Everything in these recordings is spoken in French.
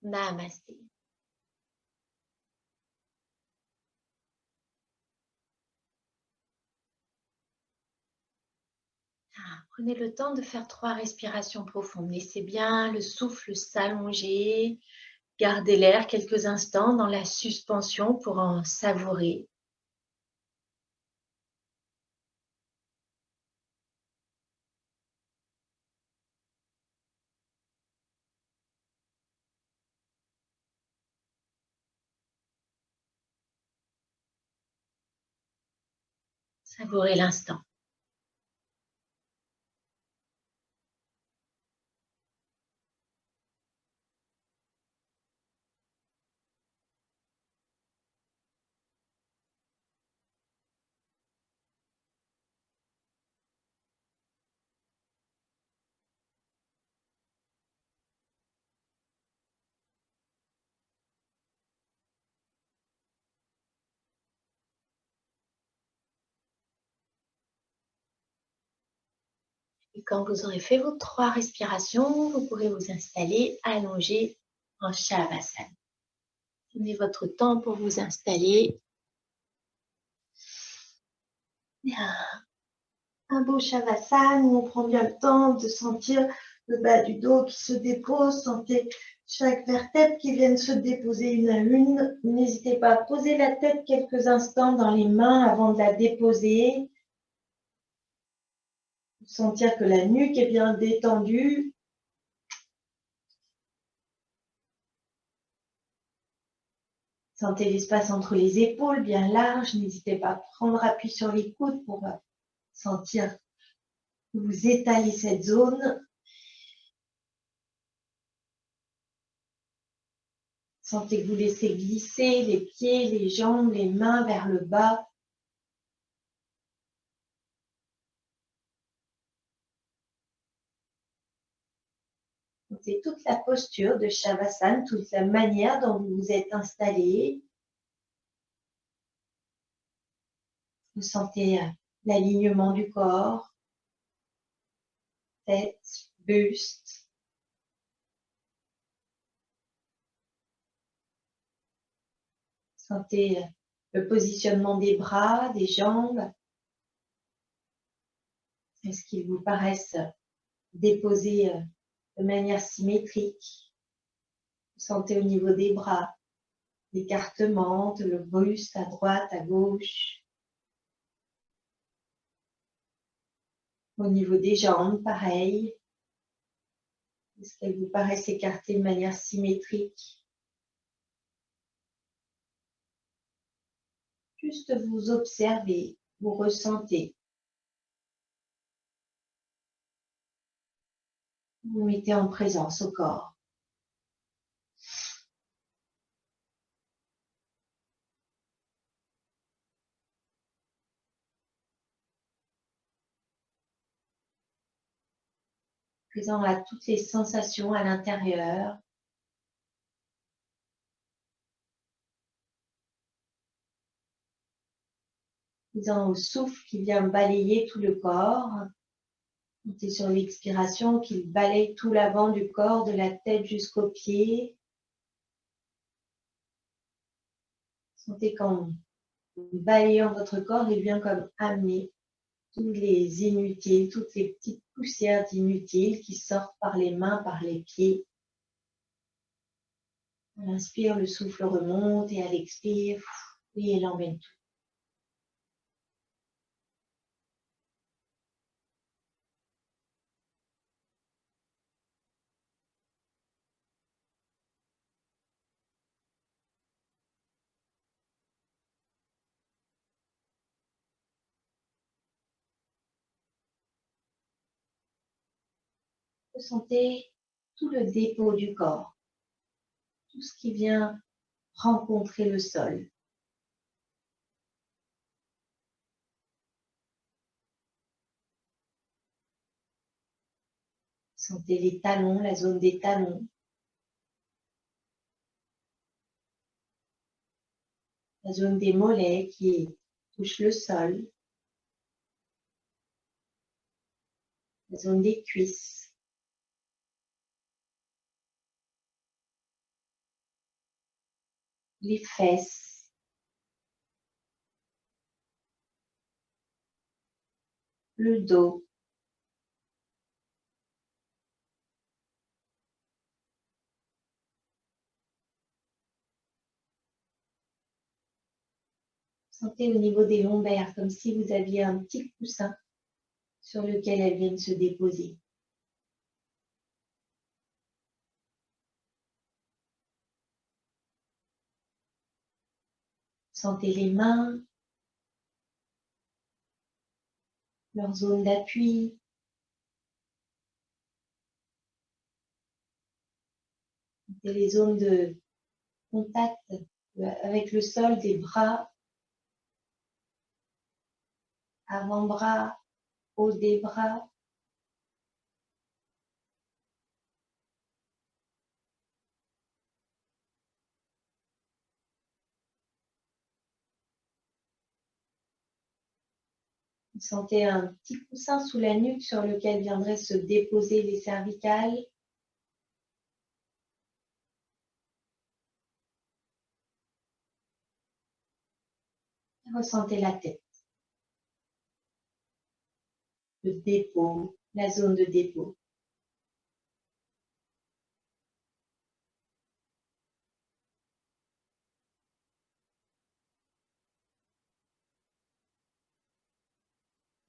Namasté. Prenez le temps de faire 3 respirations profondes. Laissez bien le souffle s'allonger. Gardez l'air quelques instants dans la suspension pour en savourer. Savourez l'instant. Et quand vous aurez fait vos 3 respirations, vous pourrez vous installer allongé en Shavasana. Prenez votre temps pour vous installer. Un beau Shavasana où on prend bien le temps de sentir le bas du dos qui se dépose. Sentez chaque vertèbre qui vient de se déposer une à une. N'hésitez pas à poser la tête quelques instants dans les mains avant de la déposer. Sentir que la nuque est bien détendue. Sentez l'espace entre les épaules bien large. N'hésitez pas à prendre appui sur les coudes pour sentir que vous étalez cette zone. Sentez que vous laissez glisser les pieds, les jambes, les mains vers le bas. Sentez toute la posture de Shavasana, toute la manière dont vous vous êtes installé. Vous sentez l'alignement du corps, tête, buste. Sentez le positionnement des bras, des jambes. Est-ce qu'ils vous paraissent déposés de manière symétrique? Vous sentez au niveau des bras l'écartement, le buste à droite, à gauche. Au niveau des jambes, pareil. Est-ce qu'elles vous paraissent écartées de manière symétrique? Juste vous observez, vous ressentez. Vous mettez en présence au corps. Présent à toutes les sensations à l'intérieur. Présent au souffle qui vient balayer tout le corps. Comptez sur l'expiration qu'il balaye tout l'avant du corps, de la tête jusqu'aux pieds. Sentez qu'en balayant votre corps, il vient comme amener tous les inutiles, toutes les petites poussières d'inutiles qui sortent par les mains, par les pieds. À l'inspire, le souffle remonte et à l'expire, il emmène tout. Ressentez tout le dépôt du corps, tout ce qui vient rencontrer le sol. Sentez les talons, la zone des talons, la zone des mollets qui touche le sol, la zone des cuisses. les fesses, le dos, sentez au niveau des lombaires comme si vous aviez un petit coussin sur lequel elles viennent se déposer. Sentez les mains, leur zone d'appui. Sentez les zones de contact avec le sol des bras, avant-bras, haut des bras. Vous sentez un petit coussin sous la nuque sur lequel viendraient se déposer les cervicales. Ressentez la tête, le dépôt, la zone de dépôt.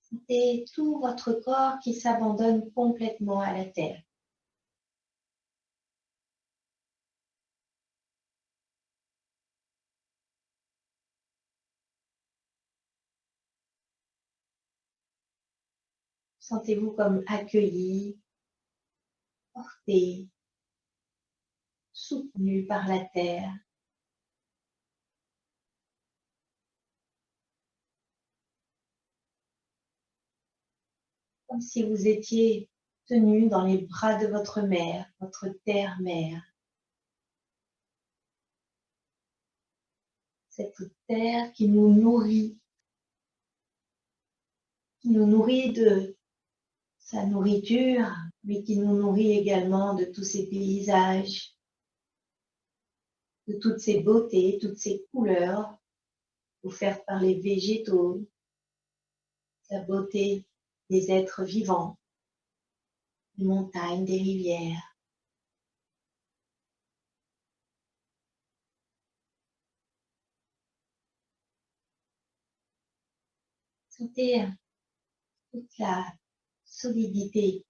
Sentez tout votre corps qui s'abandonne complètement à la terre. Sentez-vous comme accueilli, porté, soutenu par la terre. Comme si vous étiez tenu dans les bras de votre mère, votre terre-mère. Cette terre qui nous nourrit de sa nourriture, mais qui nous nourrit également de tous ces paysages, de toutes ces beautés, toutes ces couleurs offertes par les végétaux, la beauté des êtres vivants, des montagnes, des rivières. Sentez toute la solidité,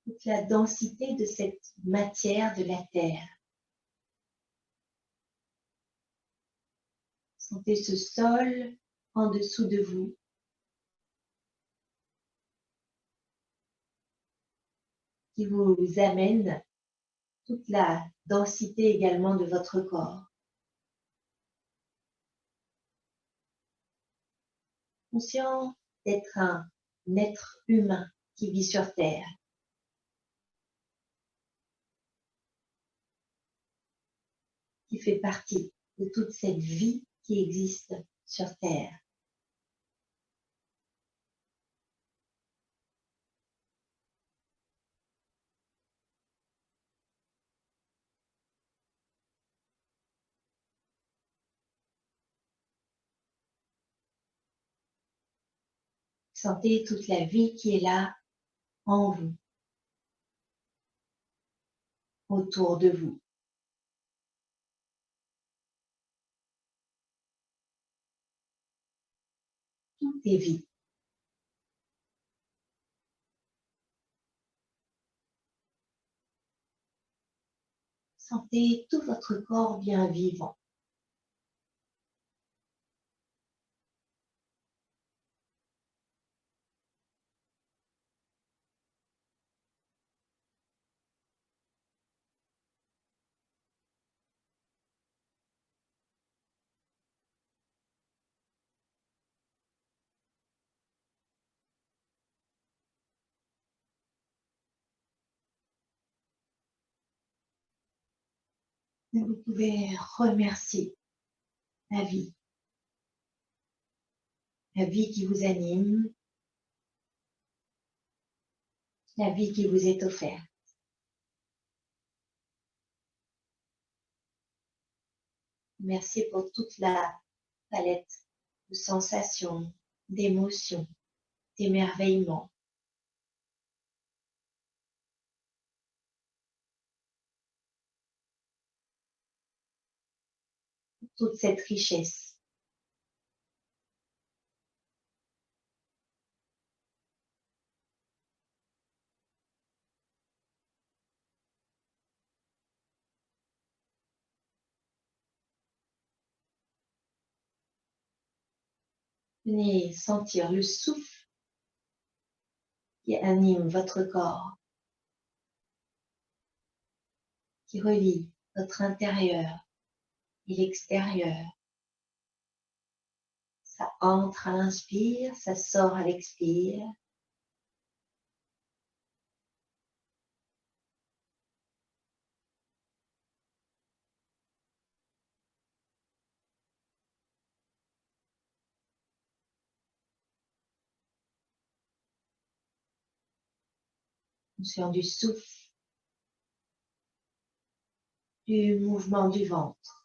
toute la densité de cette matière de la terre. Sentez ce sol en dessous de vous. Qui vous amène toute la densité également de votre corps. Conscient d'être un être humain qui vit sur Terre. Qui fait partie de toute cette vie qui existe sur Terre. Sentez toute la vie qui est là en vous, autour de vous. Tout est vie. Sentez tout votre corps bien vivant. Et vous pouvez remercier la vie qui vous anime, la vie qui vous est offerte. Vous Merci pour toute la palette de sensations, d'émotions, d'émerveillement. Toute cette richesse. Venez sentir le souffle qui anime votre corps, qui relie votre intérieur et l'extérieur. Ça entre à l'inspire, ça sort à l'expire. Conscient du souffle, du mouvement du ventre.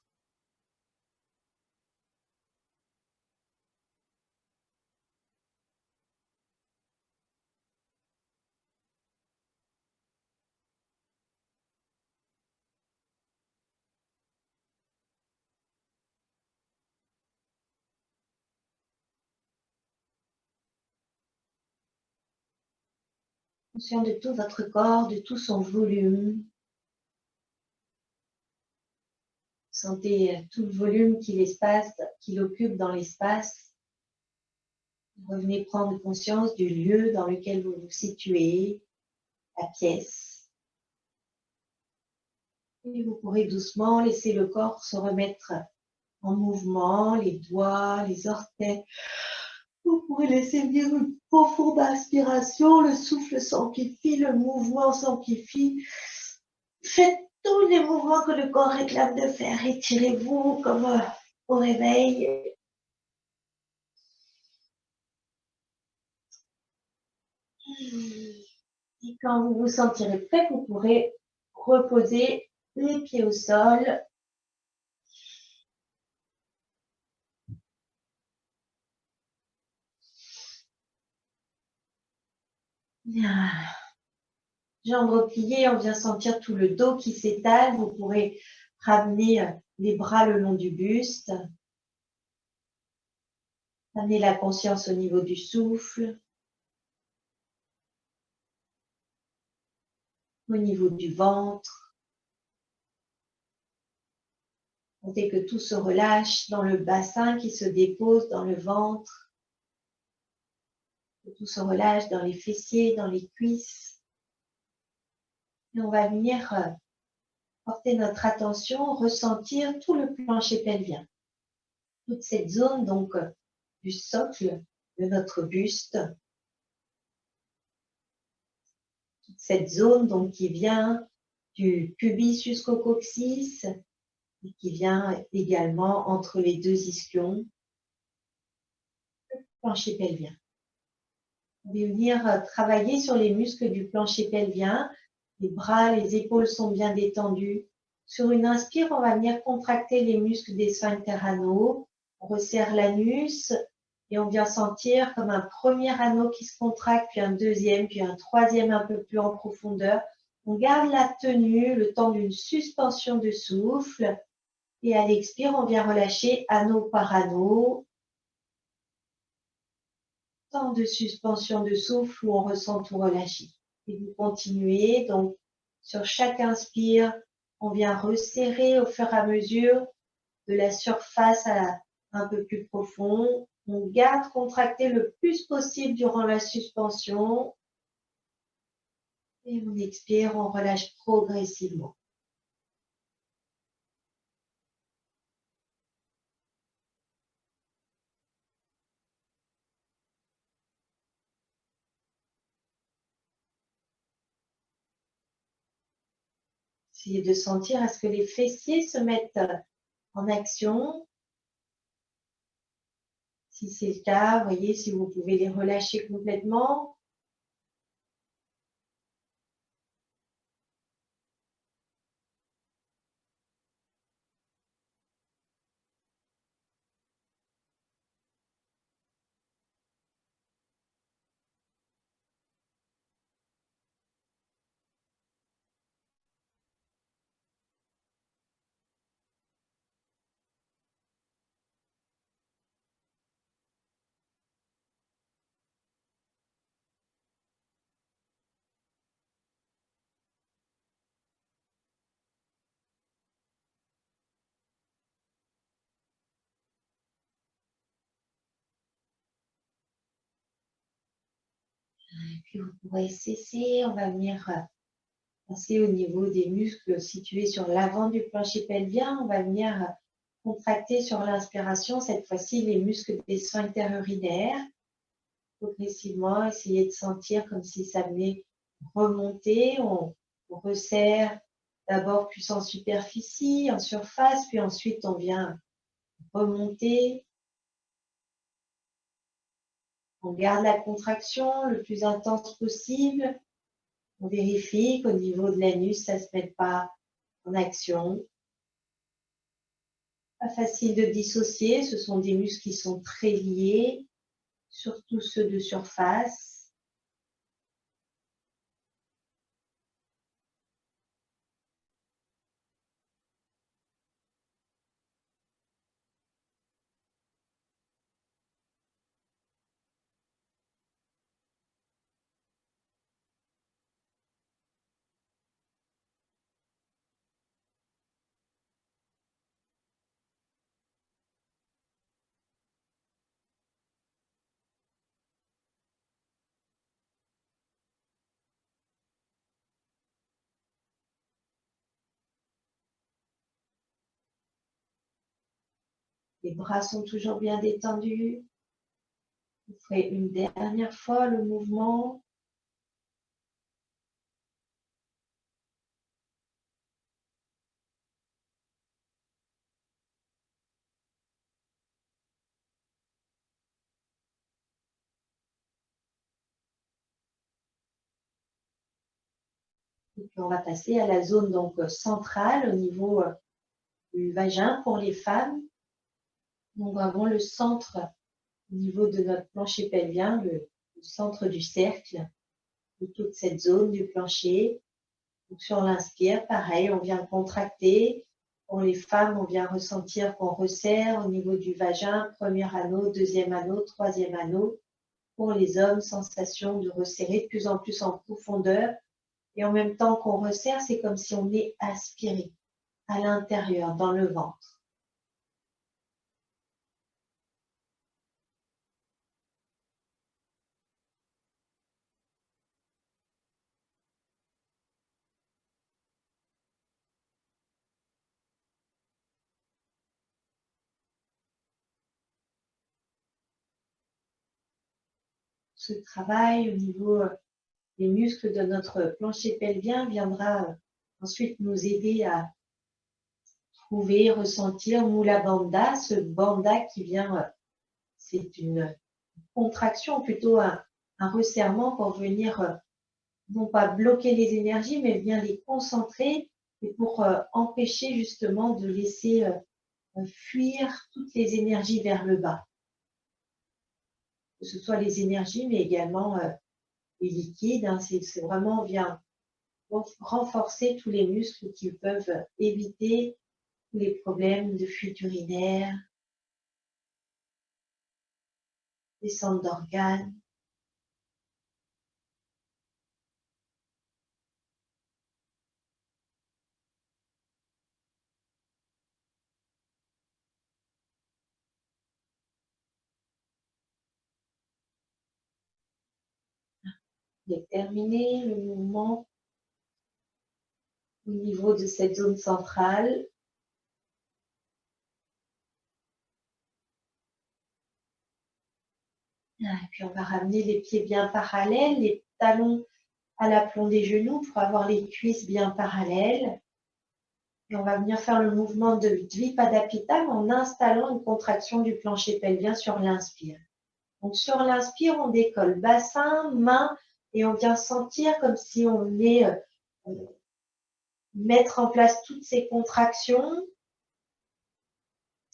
Conscient de tout votre corps, de tout son volume. Sentez tout le volume qu'il occupe dans l'espace. Revenez prendre conscience du lieu dans lequel vous vous situez, la pièce. Et vous pourrez doucement laisser le corps se remettre en mouvement, les doigts, les orteils. Vous pourrez laisser venir une profonde inspiration, le souffle s'amplifie, le mouvement s'amplifie. Faites tous les mouvements que le corps réclame de faire. Étirez-vous comme au réveil. Et quand vous vous sentirez prêt, vous pourrez reposer les pieds au sol. Bien. Jambes repliées, on vient sentir tout le dos qui s'étale. Vous pourrez ramener les bras le long du buste. Amener la conscience au niveau du souffle, au niveau du ventre. Sentez que tout se relâche dans le bassin qui se dépose dans le ventre. Que tout se relâche dans les fessiers, dans les cuisses. Et on va venir porter notre attention, ressentir tout le plancher pelvien. Toute cette zone donc du socle de notre buste. Toute cette zone donc qui vient du pubis jusqu'au coccyx et qui vient également entre les deux ischions, le plancher pelvien. On va venir travailler sur les muscles du plancher pelvien. Les bras, les épaules sont bien détendus. Sur une inspire, on va venir contracter les muscles des sphincters anaux. On resserre l'anus et on vient sentir comme un premier anneau qui se contracte, puis un deuxième, puis un troisième un peu plus en profondeur. On garde la tenue le temps d'une suspension de souffle. Et à l'expire, on vient relâcher anneau par anneau. Temps de suspension de souffle où on ressent tout relâcher. Et vous continuez, donc sur chaque inspire, on vient resserrer au fur et à mesure de la surface à un peu plus profond. On garde contracté le plus possible durant la suspension. Et on expire, on relâche progressivement. Essayez de sentir à ce que les fessiers se mettent en action. Si c'est le cas, voyez si vous pouvez les relâcher complètement. Et puis vous pourrez cesser, on va venir passer au niveau des muscles situés sur l'avant du plancher pelvien. On va venir contracter sur l'inspiration, cette fois-ci, les muscles des sphincters urinaires. Progressivement, essayez de sentir comme si ça venait remonter. On resserre d'abord plus en superficie, en surface, puis ensuite on vient remonter. On garde la contraction le plus intense possible. On vérifie qu'au niveau de l'anus, ça ne se met pas en action. Pas facile de dissocier, ce sont des muscles qui sont très liés, surtout ceux de surface. Les bras sont toujours bien détendus. Vous ferez une dernière fois le mouvement. Et puis on va passer à la zone donc centrale au niveau du vagin pour les femmes. Donc vraiment le centre au niveau de notre plancher pelvien, le centre du cercle de toute cette zone du plancher. Donc sur l'inspire, pareil, on vient contracter. Pour les femmes, on vient ressentir qu'on resserre au niveau du vagin, premier anneau, deuxième anneau, troisième anneau. Pour les hommes, sensation de resserrer de plus en plus en profondeur. Et en même temps qu'on resserre, c'est comme si on est aspiré à l'intérieur, dans le ventre. Ce travail au niveau des muscles de notre plancher pelvien viendra ensuite nous aider à trouver, ressentir Mula Bandha, ce bandha qui vient, c'est une contraction, plutôt un resserrement pour venir non pas bloquer les énergies, mais bien les concentrer et pour empêcher justement de laisser fuir toutes les énergies vers le bas. Que ce soit les énergies, mais également les liquides. Hein, c'est vraiment vient renforcer tous les muscles qui peuvent éviter les problèmes de fuite urinaire, descente d'organes. Et terminer le mouvement au niveau de cette zone centrale. Et puis on va ramener les pieds bien parallèles, les talons à l'aplomb des genoux pour avoir les cuisses bien parallèles. Et on va venir faire le mouvement de Dvipadapita en installant une contraction du plancher pelvien sur l'inspire. Donc sur l'inspire, on décolle bassin, main, et on vient sentir comme si on venait mettre en place toutes ces contractions.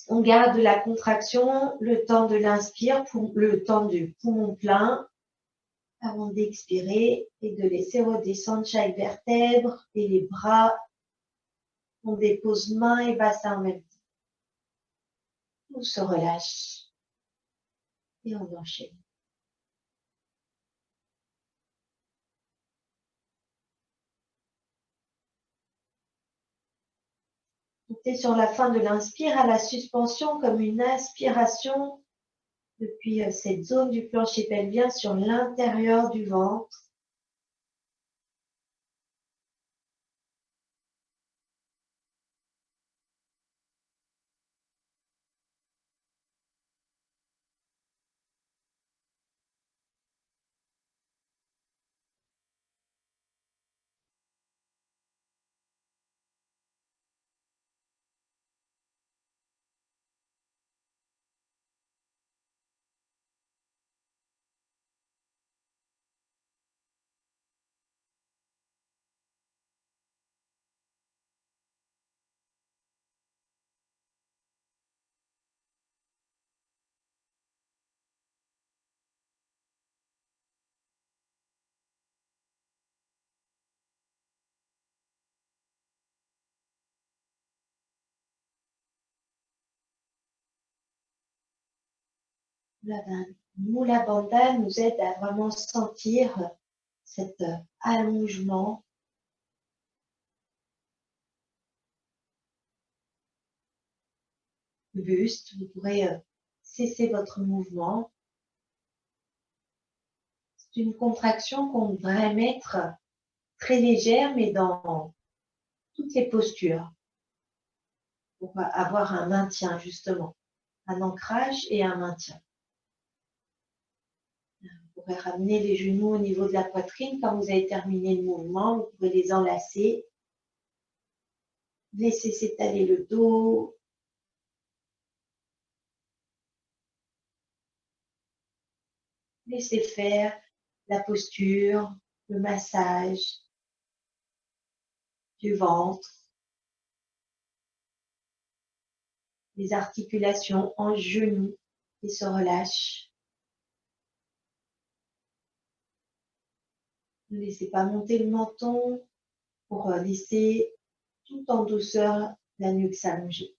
On garde la contraction le temps de l'inspire, le temps du poumon plein, avant d'expirer et de laisser redescendre chaque vertèbre et les bras. On dépose main et bassin en même temps. On se relâche et on enchaîne. Comptez sur la fin de l'inspire à la suspension comme une inspiration depuis cette zone du plancher pelvien sur l'intérieur du ventre. La Mula Bandha nous aide à vraiment sentir cet allongement du buste. Vous pourrez cesser votre mouvement. C'est une contraction qu'on devrait mettre très légère, mais dans toutes les postures, pour avoir un maintien justement, un ancrage et un maintien. Vous pourrez ramener les genoux au niveau de la poitrine. Quand vous avez terminé le mouvement, vous pouvez les enlacer. Laissez s'étaler le dos. Laissez faire la posture, le massage du ventre, les articulations en genoux qui se relâchent. Ne laissez pas monter le menton pour laisser tout en douceur la nuque s'allonger.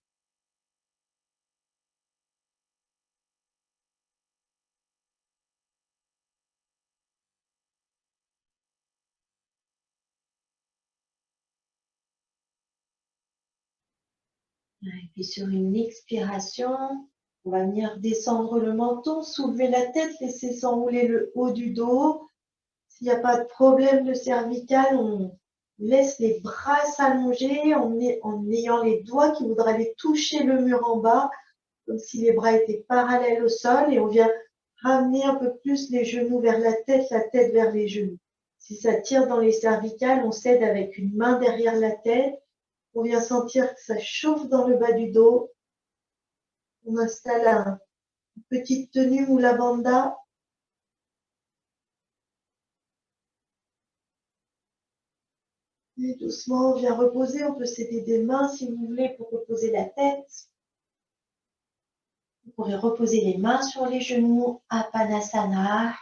Et puis sur une expiration, on va venir descendre le menton, soulever la tête, laisser s'enrouler le haut du dos. S'il n'y a pas de problème de cervical, on laisse les bras s'allonger en ayant les doigts qui voudraient aller toucher le mur en bas, comme si les bras étaient parallèles au sol, et on vient ramener un peu plus les genoux vers la tête vers les genoux. Si ça tire dans les cervicales, on s'aide avec une main derrière la tête. On vient sentir que ça chauffe dans le bas du dos. On installe une petite tenue Mula Bandha. Et doucement, on vient reposer. On peut s'aider des mains si vous voulez pour reposer la tête. Vous pourrez reposer les mains sur les genoux, Apanasana.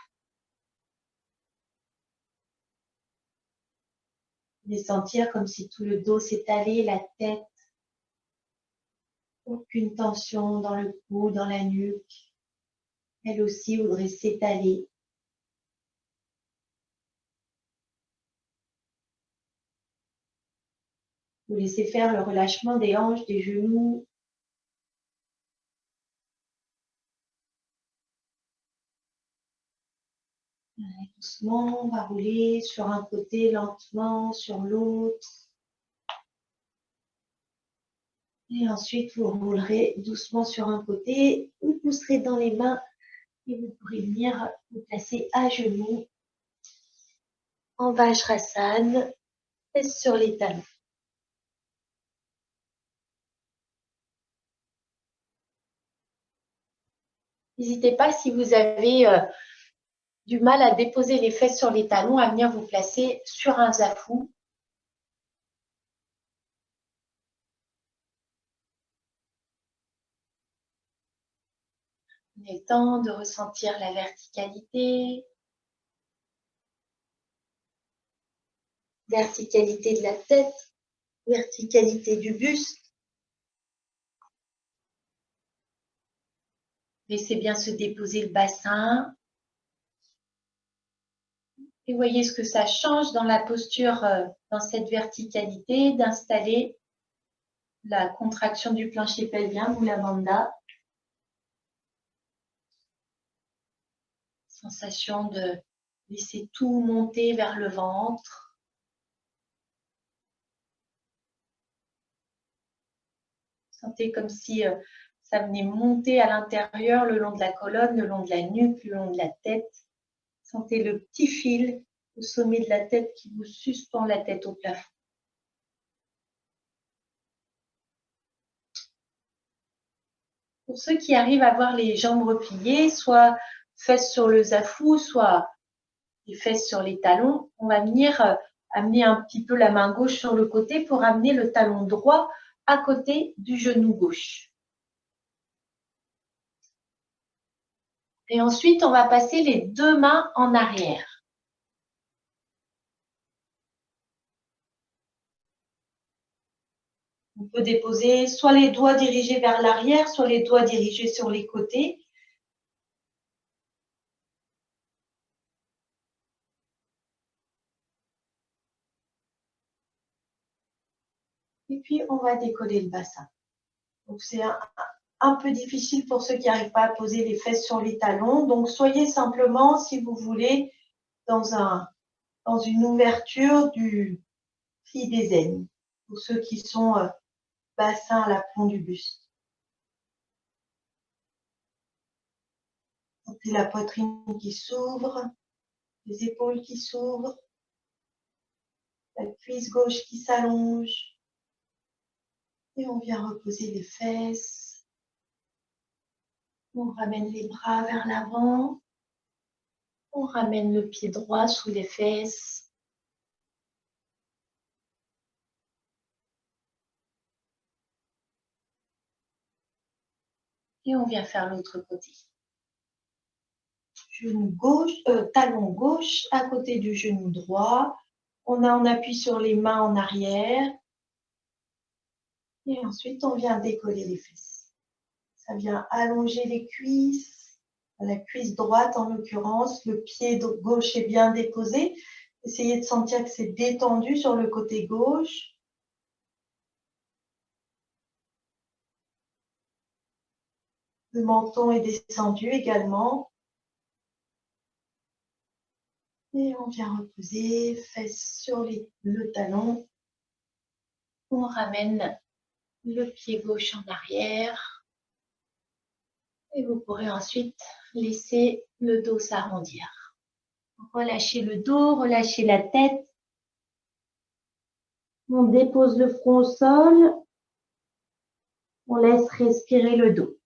Et sentir comme si tout le dos s'étalait, la tête. Aucune tension dans le cou, dans la nuque. Elle aussi voudrait s'étaler. Vous laissez faire le relâchement des hanches, des genoux. Doucement, on va rouler sur un côté, lentement sur l'autre. Et ensuite, vous roulerez doucement sur un côté. Vous pousserez dans les mains et vous pourrez venir vous placer à genoux en Vajrasana, fesses sur les talons. N'hésitez pas, si vous avez du mal à déposer les fesses sur les talons, à venir vous placer sur un zafu. Prenez le temps de ressentir la verticalité. Verticalité de la tête, verticalité du buste. Laissez bien se déposer le bassin. Et voyez ce que ça change dans la posture, dans cette verticalité, d'installer la contraction du plancher pelvien, Mula Bandha. Sensation de laisser tout monter vers le ventre. Sentez comme si ça venait monter à l'intérieur, le long de la colonne, le long de la nuque, le long de la tête. Sentez le petit fil au sommet de la tête qui vous suspend la tête au plafond. Pour ceux qui arrivent à avoir les jambes repliées, soit fesses sur le zafou, soit les fesses sur les talons, on va venir amener un petit peu la main gauche sur le côté pour amener le talon droit à côté du genou gauche. Et ensuite, on va passer les deux mains en arrière. On peut déposer soit les doigts dirigés vers l'arrière, soit les doigts dirigés sur les côtés. Et puis, on va décoller le bassin. Donc, c'est un peu difficile pour ceux qui n'arrivent pas à poser les fesses sur les talons. Donc, soyez simplement, si vous voulez, dans une ouverture du pli des aines, pour ceux qui sont bassin à l'aplomb du buste. Sentez la poitrine qui s'ouvre, les épaules qui s'ouvrent, la cuisse gauche qui s'allonge. Et on vient reposer les fesses. On ramène les bras vers l'avant. On ramène le pied droit sous les fesses. Et on vient faire l'autre côté. Genou gauche, talon gauche à côté du genou droit. On appuie sur les mains en arrière. Et ensuite, on vient décoller les fesses. Ça vient allonger les cuisses, la cuisse droite en l'occurrence. Le pied gauche est bien déposé. Essayez de sentir que c'est détendu sur le côté gauche. Le menton est descendu également. Et on vient reposer, fesses sur le talon. On ramène le pied gauche en arrière. Et vous pourrez ensuite laisser le dos s'arrondir. Relâchez le dos, relâchez la tête. On dépose le front au sol. On laisse respirer le dos.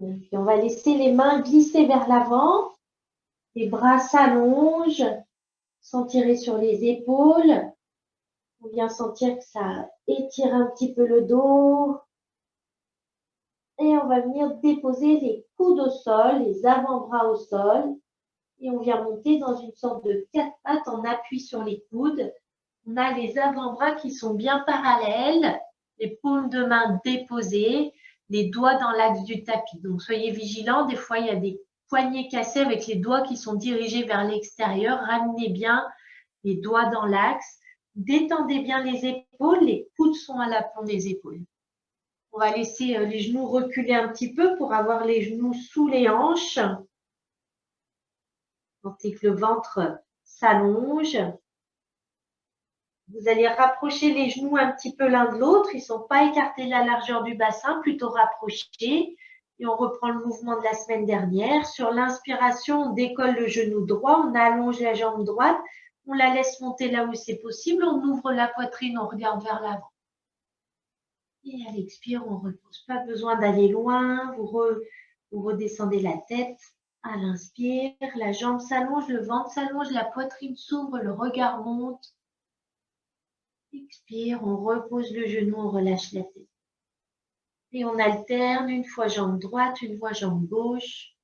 Et puis on va laisser les mains glisser vers l'avant. Les bras s'allongent, sans tirer sur les épaules. On vient sentir que ça étire un petit peu le dos. Et on va venir déposer les coudes au sol, les avant-bras au sol. Et on vient monter dans une sorte de quatre pattes en appui sur les coudes. On a les avant-bras qui sont bien parallèles, les paumes de main déposées, les doigts dans l'axe du tapis. Donc soyez vigilants, des fois il y a des poignets cassés avec les doigts qui sont dirigés vers l'extérieur. Ramenez bien les doigts dans l'axe. Détendez bien les épaules, les coudes sont à l'aplomb des épaules. On va laisser les genoux reculer un petit peu pour avoir les genoux sous les hanches. Sentez que le ventre s'allonge. Vous allez rapprocher les genoux un petit peu l'un de l'autre. Ils ne sont pas écartés de la largeur du bassin, plutôt rapprochés. Et on reprend le mouvement de la semaine dernière. Sur l'inspiration, on décolle le genou droit, on allonge la jambe droite, on la laisse monter là où c'est possible, on ouvre la poitrine, on regarde vers l'avant. Et à l'expire, on repose. Pas besoin d'aller loin, vous redescendez la tête. À l'inspire, la jambe s'allonge, le ventre s'allonge, la poitrine s'ouvre, le regard monte. Expire, on repose le genou, on relâche la tête. Et on alterne, une fois jambe droite, une fois jambe gauche. . . . . 。 . . . . . . . . . . . . . . . . . . . . . . . . . . . . . . . . . . . . . . . . . . . . . . . . . . . .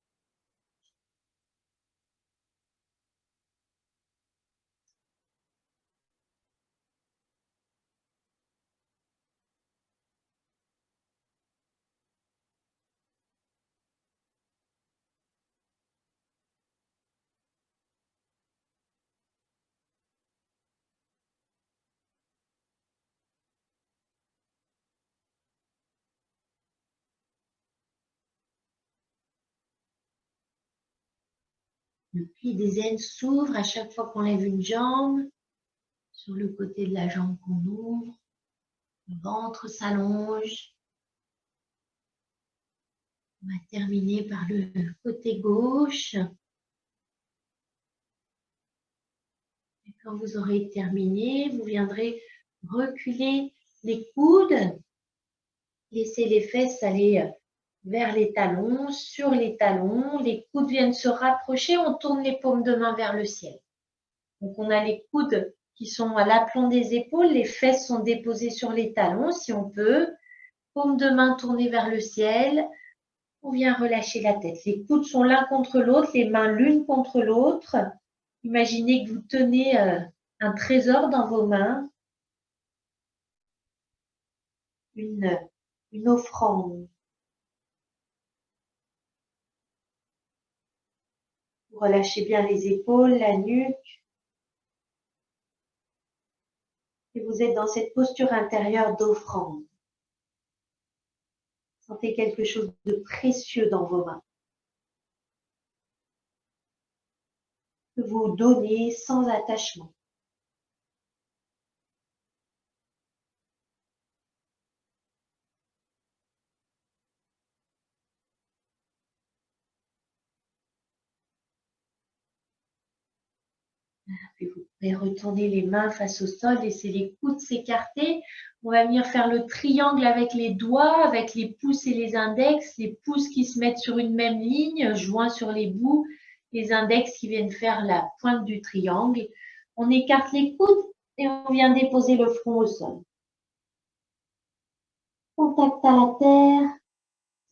Le pli des aines s'ouvre à chaque fois qu'on lève une jambe. Sur le côté de la jambe qu'on ouvre, le ventre s'allonge. On va terminer par le côté gauche. Et quand vous aurez terminé, vous viendrez reculer les coudes. Laissez les fesses aller vers les talons, sur les talons. Les coudes viennent se rapprocher. On tourne les paumes de main vers le ciel. Donc, on a les coudes qui sont à l'aplomb des épaules. Les fesses sont déposées sur les talons, si on peut. Paumes de main tournées vers le ciel. On vient relâcher la tête. Les coudes sont l'un contre l'autre, les mains l'une contre l'autre. Imaginez que vous tenez un trésor dans vos mains, une offrande. Vous relâchez bien les épaules, la nuque. Et vous êtes dans cette posture intérieure d'offrande. Sentez quelque chose de précieux dans vos mains. Que vous donnez sans attachement. Puis vous pouvez retourner les mains face au sol, laisser les coudes s'écarter. On va venir faire le triangle avec les doigts, avec les pouces et les index. Les pouces qui se mettent sur une même ligne, joints sur les bouts. Les index qui viennent faire la pointe du triangle. On écarte les coudes et on vient déposer le front au sol. Contact à la terre.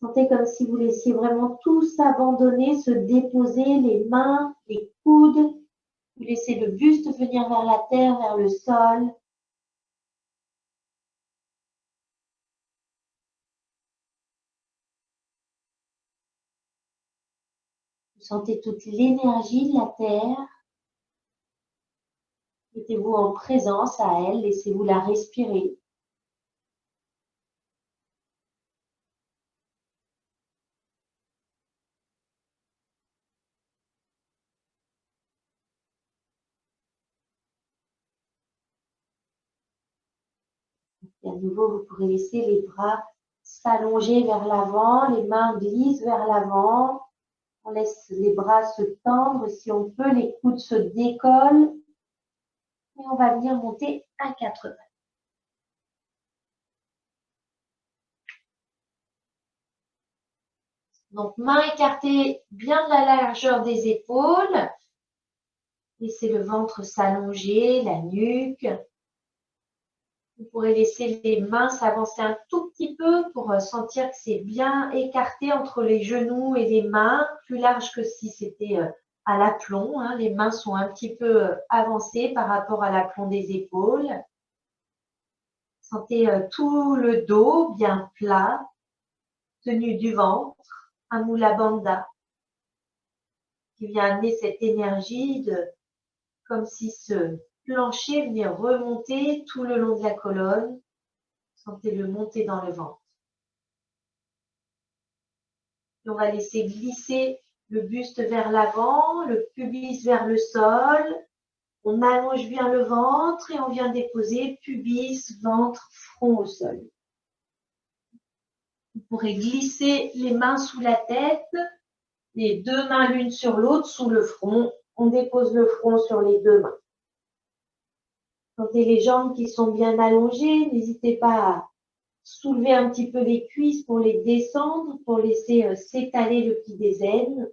Sentez comme si vous laissiez vraiment tout s'abandonner, se déposer, les mains, les coudes. Vous laissez le buste venir vers la terre, vers le sol. Vous sentez toute l'énergie de la terre. Mettez-vous en présence à elle, laissez-vous la respirer. Et à nouveau, vous pourrez laisser les bras s'allonger vers l'avant, les mains glissent vers l'avant. On laisse les bras se tendre, si on peut, les coudes se décollent. Et on va venir monter à quatre pattes. Donc, mains écartées bien de la largeur des épaules. Laissez le ventre s'allonger, la nuque. Vous pourrez laisser les mains s'avancer un tout petit peu pour sentir que c'est bien écarté entre les genoux et les mains, plus large que si c'était à l'aplomb. Hein. Les mains sont un petit peu avancées par rapport à l'aplomb des épaules. Sentez tout le dos bien plat, tenu du ventre, un Mula Bandha qui vient amener cette énergie de comme si ce plancher venait remonter tout le long de la colonne. Sentez-le monter dans le ventre. Et on va laisser glisser le buste vers l'avant, le pubis vers le sol. On allonge bien le ventre et on vient déposer pubis, ventre, front au sol. Vous pourrez glisser les mains sous la tête, les deux mains l'une sur l'autre, sous le front. On dépose le front sur les deux mains. Sentez les jambes qui sont bien allongées. N'hésitez pas à soulever un petit peu les cuisses pour les descendre, pour laisser s'étaler le pli des aines.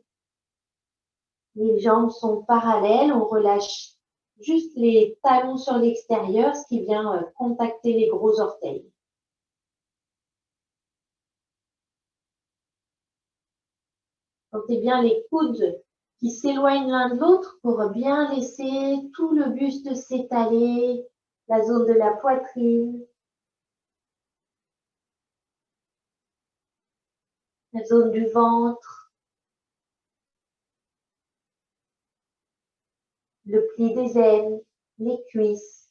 Les jambes sont parallèles. On relâche juste les talons sur l'extérieur, ce qui vient contacter les gros orteils. Sentez bien les coudes qui s'éloignent l'un de l'autre pour bien laisser tout le buste s'étaler, la zone de la poitrine, la zone du ventre, le pli des aines, les cuisses,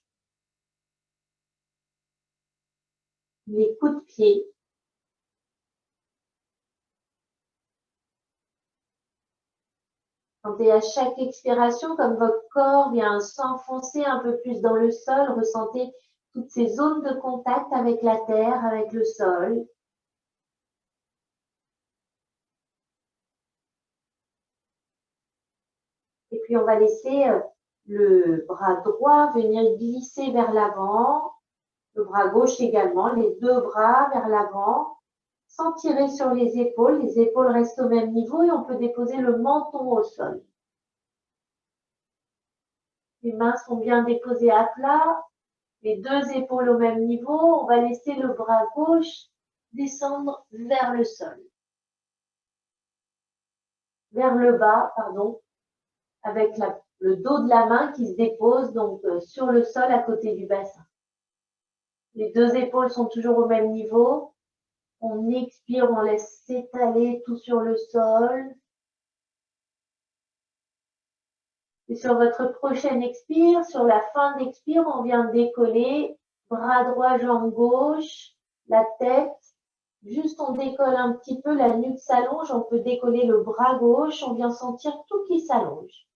les coups de pied. Sentez à chaque expiration comme votre corps vient s'enfoncer un peu plus dans le sol. Ressentez toutes ces zones de contact avec la terre, avec le sol. Et puis, on va laisser le bras droit venir glisser vers l'avant. Le bras gauche également, les deux bras vers l'avant. Sans tirer sur les épaules restent au même niveau et on peut déposer le menton au sol. Les mains sont bien déposées à plat, les deux épaules au même niveau. On va laisser le bras gauche descendre vers le sol. Vers le bas, pardon, avec le dos de la main qui se dépose donc sur le sol à côté du bassin. Les deux épaules sont toujours au même niveau. On expire, on laisse s'étaler tout sur le sol. Et sur votre prochaine expire, sur la fin d'expire, on vient décoller, bras droit, jambe gauche, la tête. Juste on décolle un petit peu, la nuque s'allonge, on peut décoller le bras gauche, on vient sentir tout qui s'allonge.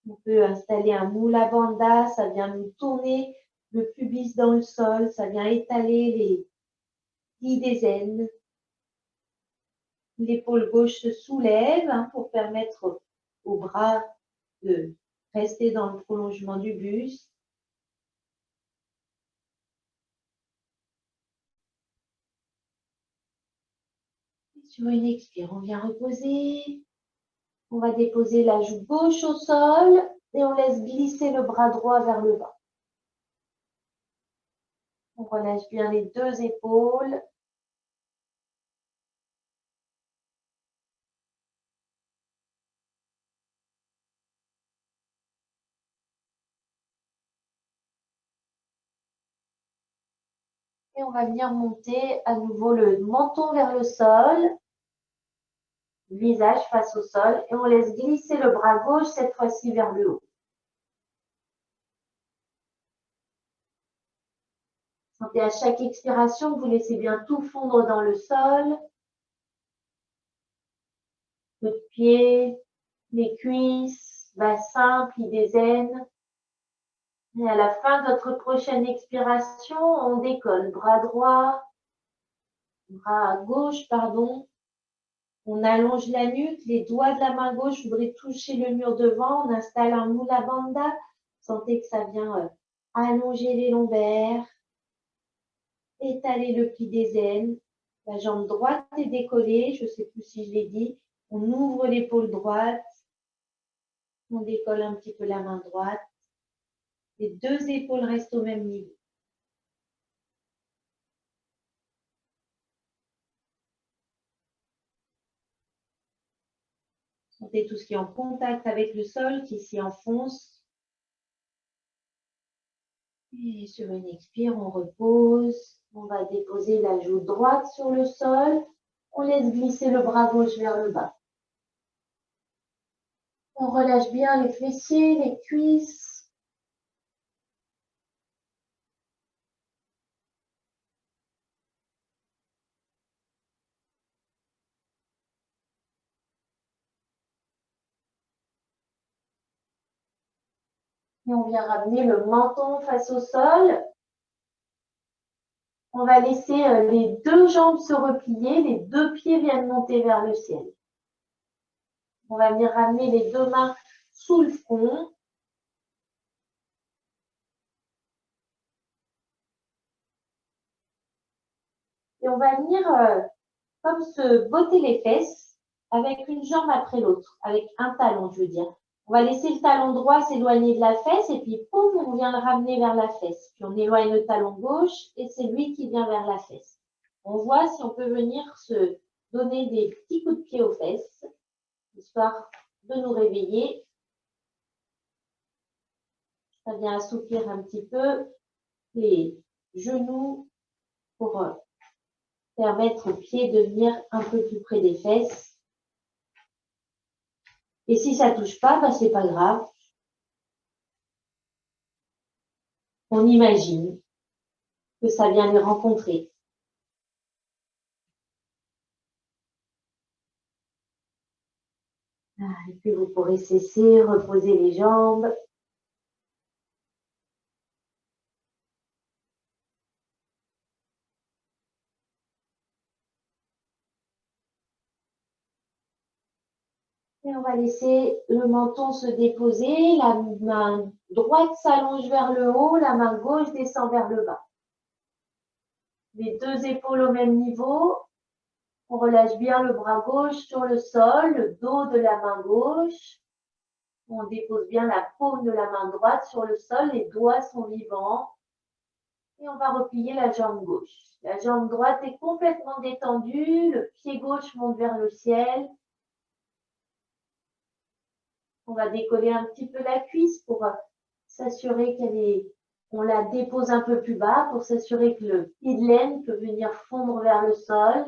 On peut installer un Mula Bandha, ça vient nous tourner le pubis dans le sol, ça vient étaler les plis des aines. L'épaule gauche se soulève pour permettre au bras de rester dans le prolongement du buste. Sur une expire, on vient reposer. On va déposer la joue gauche au sol et on laisse glisser le bras droit vers le bas. On relâche bien les deux épaules. Et on va venir monter à nouveau le menton vers le sol, visage face au sol, et on laisse glisser le bras gauche cette fois-ci vers le haut. Sentez à chaque expiration, vous laissez bien tout fondre dans le sol. Le pied, les cuisses, bassin, plis des aines. Et à la fin de votre prochaine expiration, on décolle bras droit, bras gauche, pardon. On allonge la nuque, les doigts de la main gauche voudraient toucher le mur devant. On installe un Mula Bandha. Sentez que ça vient allonger les lombaires, étaler le pli des aines. La jambe droite est décollée, je ne sais plus si je l'ai dit. On ouvre l'épaule droite. On décolle un petit peu la main droite. Les deux épaules restent au même niveau. Sentez tout ce qui est en contact avec le sol, qui s'y enfonce. Et sur une expire, on repose. On va déposer la joue droite sur le sol. On laisse glisser le bras gauche vers le bas. On relâche bien les fessiers, les cuisses. Et on vient ramener le menton face au sol. On va laisser les deux jambes se replier, les deux pieds viennent monter vers le ciel. On va venir ramener les deux mains sous le front. Et on va venir comme se botter les fesses avec une jambe après l'autre, avec un talon, je veux dire. On va laisser le talon droit s'éloigner de la fesse et puis poum, on vient le ramener vers la fesse. Puis on éloigne le talon gauche et c'est lui qui vient vers la fesse. On voit si on peut venir se donner des petits coups de pied aux fesses, histoire de nous réveiller. Ça vient assouplir un petit peu les genoux pour permettre aux pieds de venir un peu plus près des fesses. Et si ça ne touche pas, ben c'est pas grave. On imagine que ça vient les rencontrer. Et puis vous pourrez cesser, reposer les jambes. Et on va laisser le menton se déposer, la main droite s'allonge vers le haut, la main gauche descend vers le bas. Les deux épaules au même niveau. On relâche bien le bras gauche sur le sol, le dos de la main gauche. On dépose bien la paume de la main droite sur le sol, les doigts sont vivants. Et on va replier la jambe gauche. La jambe droite est complètement détendue, le pied gauche monte vers le ciel. On va décoller un petit peu la cuisse pour s'assurer on la dépose un peu plus bas pour s'assurer que le pied de laine peut venir fondre vers le sol.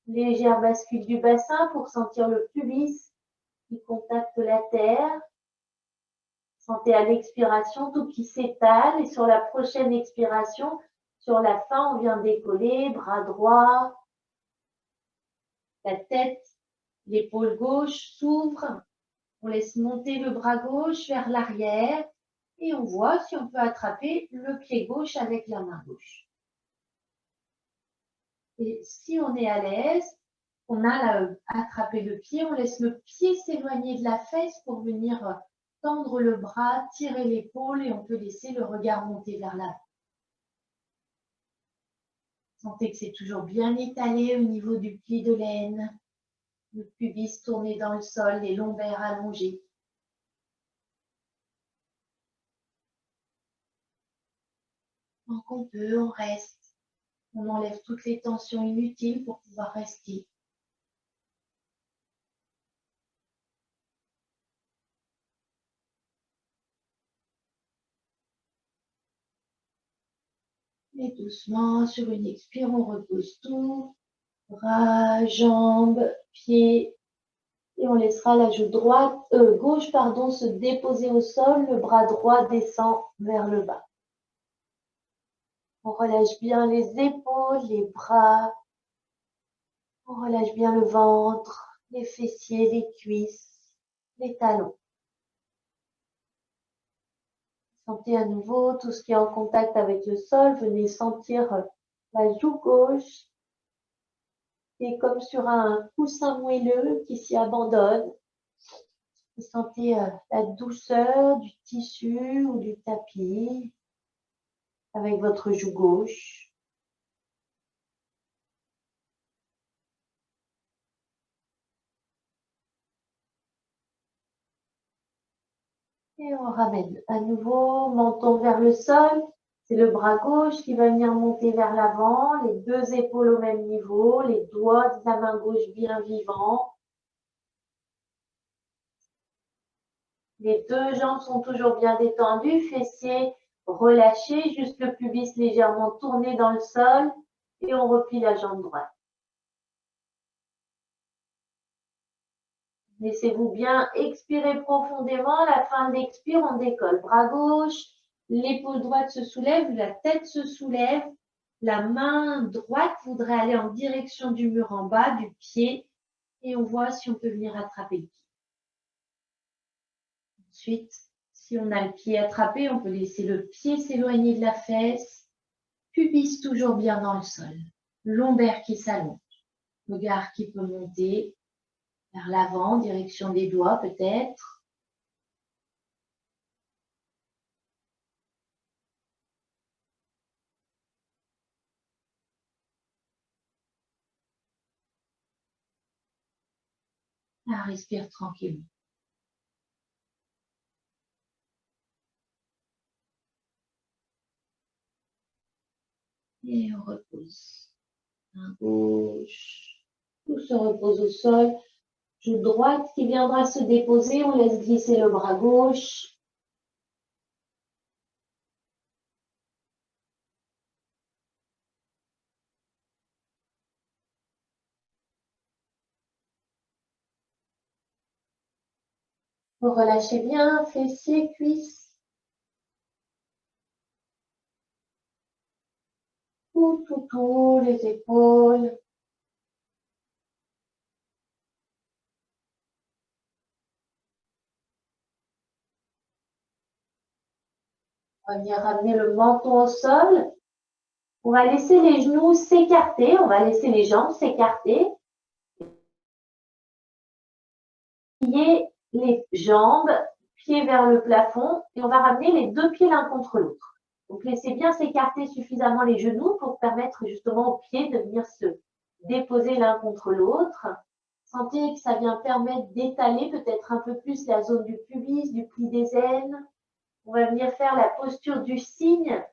Légère bascule du bassin pour sentir le pubis qui contacte la terre. Sentez à l'expiration tout qui s'étale et sur la prochaine expiration, sur la fin, on vient décoller, bras droit, la tête, l'épaule gauche s'ouvre. On laisse monter le bras gauche vers l'arrière et on voit si on peut attraper le pied gauche avec la main gauche. Et si on est à l'aise, on a attrapé le pied, on laisse le pied s'éloigner de la fesse pour venir tendre le bras, tirer l'épaule et on peut laisser le regard monter vers l'avant. Sentez que c'est toujours bien étalé au niveau du pied de laine, le pubis tourné dans le sol, les lombaires allongés. Tant qu'on peut, on reste. On enlève toutes les tensions inutiles pour pouvoir rester. Et doucement, sur une expire, on repose tout. Bras, jambes, pieds. Et on laissera la joue gauche se déposer au sol. Le bras droit descend vers le bas. On relâche bien les épaules, les bras. On relâche bien le ventre, les fessiers, les cuisses, les talons. Sentez à nouveau tout ce qui est en contact avec le sol. Venez sentir la joue gauche qui est comme sur un coussin moelleux qui s'y abandonne. Vous sentez la douceur du tissu ou du tapis avec votre joue gauche. Et on ramène à nouveau, menton vers le sol. C'est le bras gauche qui va venir monter vers l'avant, les deux épaules au même niveau, les doigts de la main gauche bien vivants. Les deux jambes sont toujours bien détendues, fessiers relâchés, juste le pubis légèrement tourné dans le sol et on replie la jambe droite. Laissez-vous bien expirer profondément. À la fin de l'expire, on décolle. Bras gauche, l'épaule droite se soulève, la tête se soulève. La main droite voudrait aller en direction du mur en bas, du pied. Et on voit si on peut venir attraper le pied. Ensuite, si on a le pied attrapé, on peut laisser le pied s'éloigner de la fesse. Pubis toujours bien dans le sol. Lombaire qui s'allonge. Regard qui peut monter vers l'avant, direction des doigts peut-être. Respire tranquillement. Et on repose. Main gauche. Tout se repose au sol. Joue droite qui viendra se déposer. On laisse glisser le bras gauche. Vous relâchez bien, fessiers, cuisses. Tout, les épaules. On va venir ramener le menton au sol. On va laisser les genoux s'écarter. On va laisser les jambes s'écarter. Plier les jambes, pieds vers le plafond. Et on va ramener les deux pieds l'un contre l'autre. Donc, laissez bien s'écarter suffisamment les genoux pour permettre justement aux pieds de venir se déposer l'un contre l'autre. Sentez que ça vient permettre d'étaler peut-être un peu plus la zone du pubis, du pli des aines. On va venir faire la posture du cygne.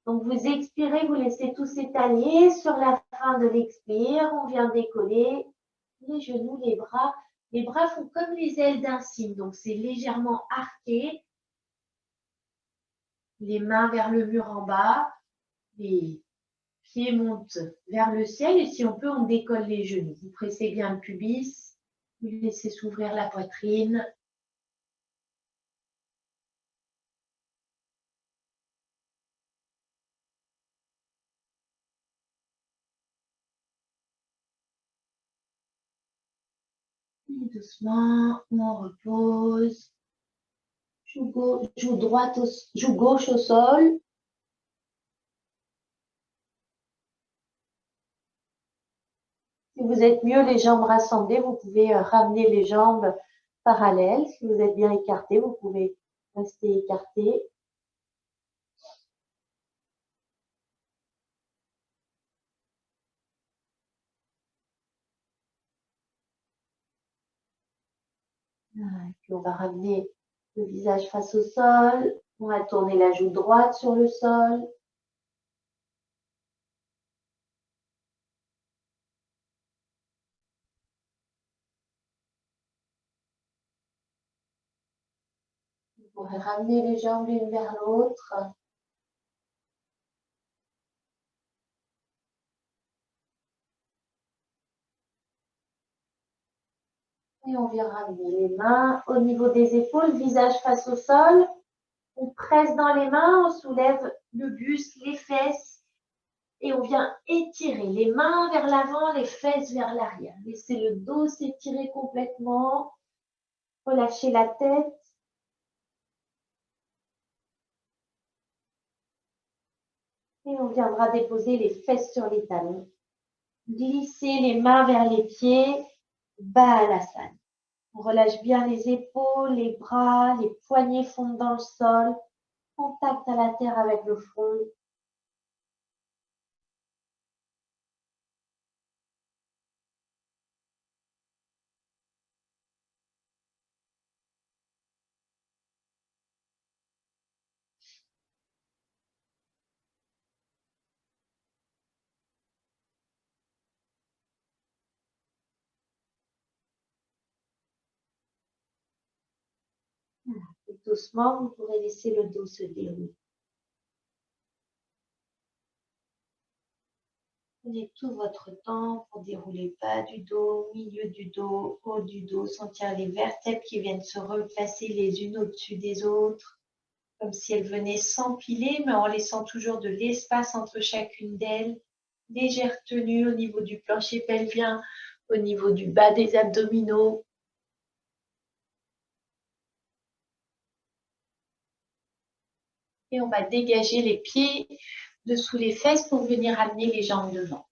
Donc, vous expirez, vous laissez tout s'étaler. Sur la fin de l'expire, on vient décoller les genoux, les bras. Les bras font comme les ailes d'un cygne, donc c'est légèrement arqué. Les mains vers le mur en bas. Les pieds montent vers le ciel et si on peut, on décolle les genoux. Vous pressez bien le pubis, vous laissez s'ouvrir la poitrine. Et doucement, on repose. Joue gauche au sol. Si vous êtes mieux les jambes rassemblées, vous pouvez ramener les jambes parallèles. Si vous êtes bien écarté, vous pouvez rester écarté. Et puis on va ramener le visage face au sol. On va tourner la joue droite sur le sol. Vous pourrez ramener les jambes l'une vers l'autre. Et on vient ramener les mains au niveau des épaules, visage face au sol. On presse dans les mains, on soulève le buste, les fesses. Et on vient étirer les mains vers l'avant, les fesses vers l'arrière. Laissez le dos s'étirer complètement. Relâchez la tête. Et on viendra déposer les fesses sur les talons. Glissez les mains vers les pieds. Balasana. On relâche bien les épaules, les bras, les poignets fondent dans le sol. Contact à la terre avec le front. Et doucement, vous pourrez laisser le dos se dérouler. Prenez tout votre temps pour dérouler bas du dos, milieu du dos, haut du dos, sentir les vertèbres qui viennent se replacer les unes au-dessus des autres, comme si elles venaient s'empiler, mais en laissant toujours de l'espace entre chacune d'elles. Légère tenue au niveau du plancher pelvien, au niveau du bas des abdominaux. Et on va dégager les pieds dessous les fesses pour venir amener les jambes devant.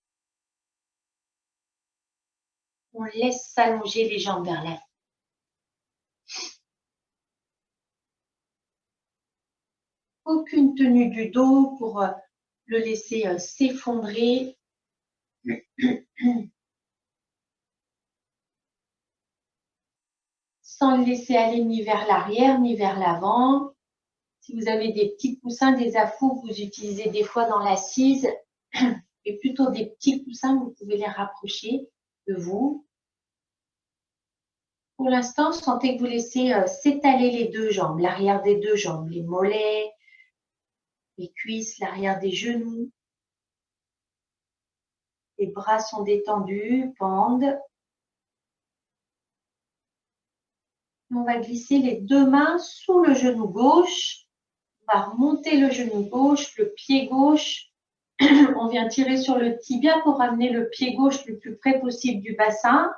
On laisse s'allonger les jambes vers l'avant. Aucune tenue du dos pour le laisser s'effondrer. Sans le laisser aller ni vers l'arrière ni vers l'avant. Si vous avez des petits coussins, des affous que vous utilisez des fois dans l'assise, et plutôt des petits coussins, vous pouvez les rapprocher de vous. Pour l'instant, sentez que vous laissez s'étaler les deux jambes, l'arrière des deux jambes, les mollets, les cuisses, l'arrière des genoux. Les bras sont détendus, pendent. On va glisser les deux mains sous le genou gauche. On va remonter le genou gauche, le pied gauche. On vient tirer sur le tibia pour ramener le pied gauche le plus près possible du bassin.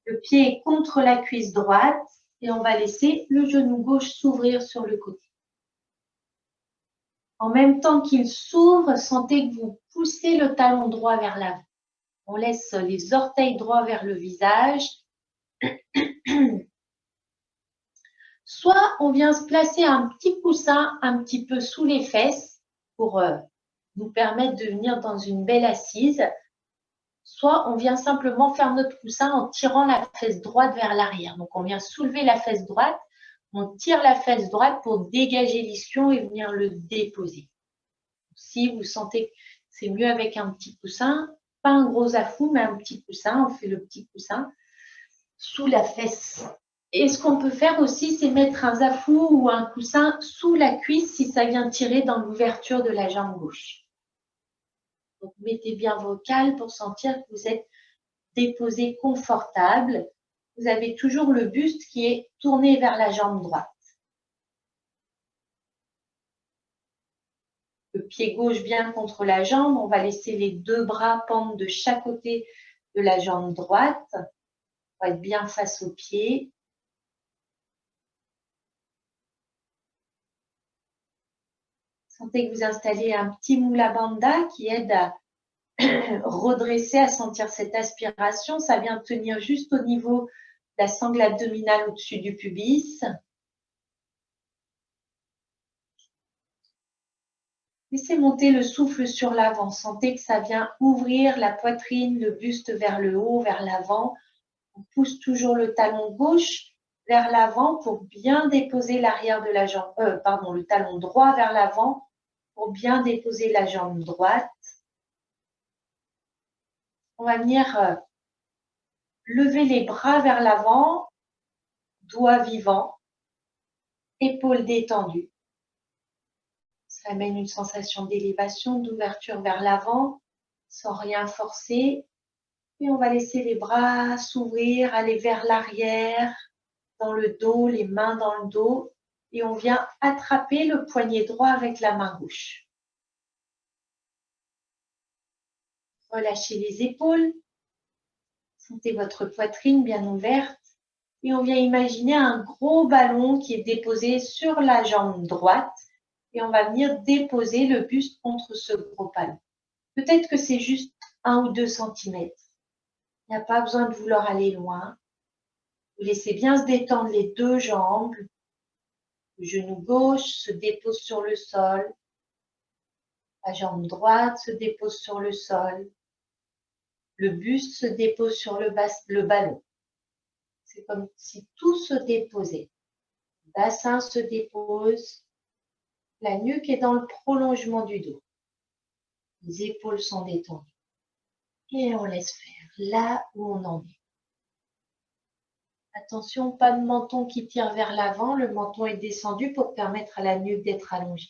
Le pied est contre la cuisse droite et on va laisser le genou gauche s'ouvrir sur le côté. En même temps qu'il s'ouvre, sentez que vous poussez le talon droit vers l'avant. On laisse les orteils droits vers le visage. Soit on vient se placer un petit coussin un petit peu sous les fesses pour nous permettre de venir dans une belle assise. Soit on vient simplement faire notre coussin en tirant la fesse droite vers l'arrière. Donc on vient soulever la fesse droite, on tire la fesse droite pour dégager l'ischio et venir le déposer. Si vous sentez que c'est mieux avec un petit coussin, pas un gros affou, mais un petit coussin, on fait le petit coussin sous la fesse. Et ce qu'on peut faire aussi, c'est mettre un zafou ou un coussin sous la cuisse si ça vient tirer dans l'ouverture de la jambe gauche. Donc, mettez bien vos cales pour sentir que vous êtes déposé confortable. Vous avez toujours le buste qui est tourné vers la jambe droite. Le pied gauche bien contre la jambe. On va laisser les deux bras pendre de chaque côté de la jambe droite. On va être bien face au pied. Sentez que vous installez un petit Mula Bandha qui aide à redresser, à sentir cette aspiration. Ça vient tenir juste au niveau de la sangle abdominale au-dessus du pubis. Laissez monter le souffle sur l'avant. Sentez que ça vient ouvrir la poitrine, le buste vers le haut, vers l'avant. On pousse toujours le talon gauche vers l'avant pour bien déposer l'arrière de la jambe, le talon droit vers l'avant pour bien déposer la jambe droite. On va venir lever les bras vers l'avant, doigts vivants, épaules détendues. Ça amène une sensation d'élévation, d'ouverture vers l'avant, sans rien forcer. Et on va laisser les bras s'ouvrir, aller vers l'arrière, dans le dos, les mains dans le dos. Et on vient attraper le poignet droit avec la main gauche. Relâchez les épaules. Sentez votre poitrine bien ouverte. Et on vient imaginer un gros ballon qui est déposé sur la jambe droite. Et on va venir déposer le buste contre ce gros ballon. Peut-être que c'est juste 1 ou 2 centimètres. Il n'y a pas besoin de vouloir aller loin. Vous laissez bien se détendre les deux jambes. Le genou gauche se dépose sur le sol. La jambe droite se dépose sur le sol. Le buste se dépose sur le ballon. C'est comme si tout se déposait. Le bassin se dépose. La nuque est dans le prolongement du dos. Les épaules sont détendues. Et on laisse faire là où on en est. Attention, pas de menton qui tire vers l'avant. Le menton est descendu pour permettre à la nuque d'être allongée.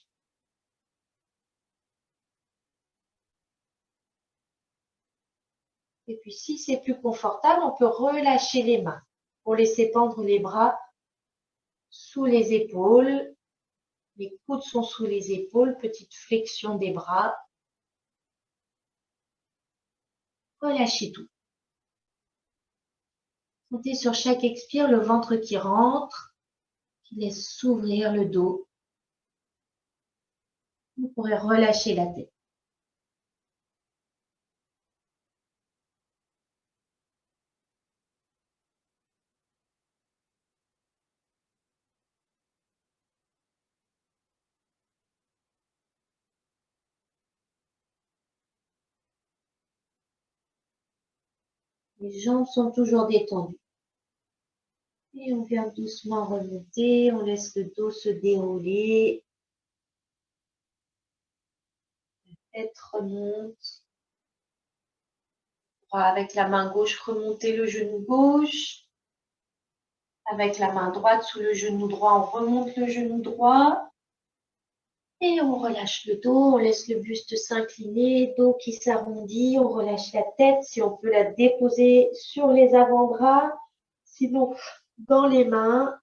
Et puis, si c'est plus confortable, on peut relâcher les mains pour laisser pendre les bras sous les épaules. Les coudes sont sous les épaules. Petite flexion des bras. Relâchez tout. Sentez sur chaque expire le ventre qui rentre, qui laisse s'ouvrir le dos. Vous pourrez relâcher la tête. Les jambes sont toujours détendues. Et on vient doucement remonter, on laisse le dos se dérouler. La tête remonte. Avec la main gauche, remontez le genou gauche. Avec la main droite sous le genou droit, on remonte le genou droit. Et on relâche le dos, on laisse le buste s'incliner, dos qui s'arrondit, on relâche la tête, si on peut la déposer sur les avant-bras, sinon dans les mains.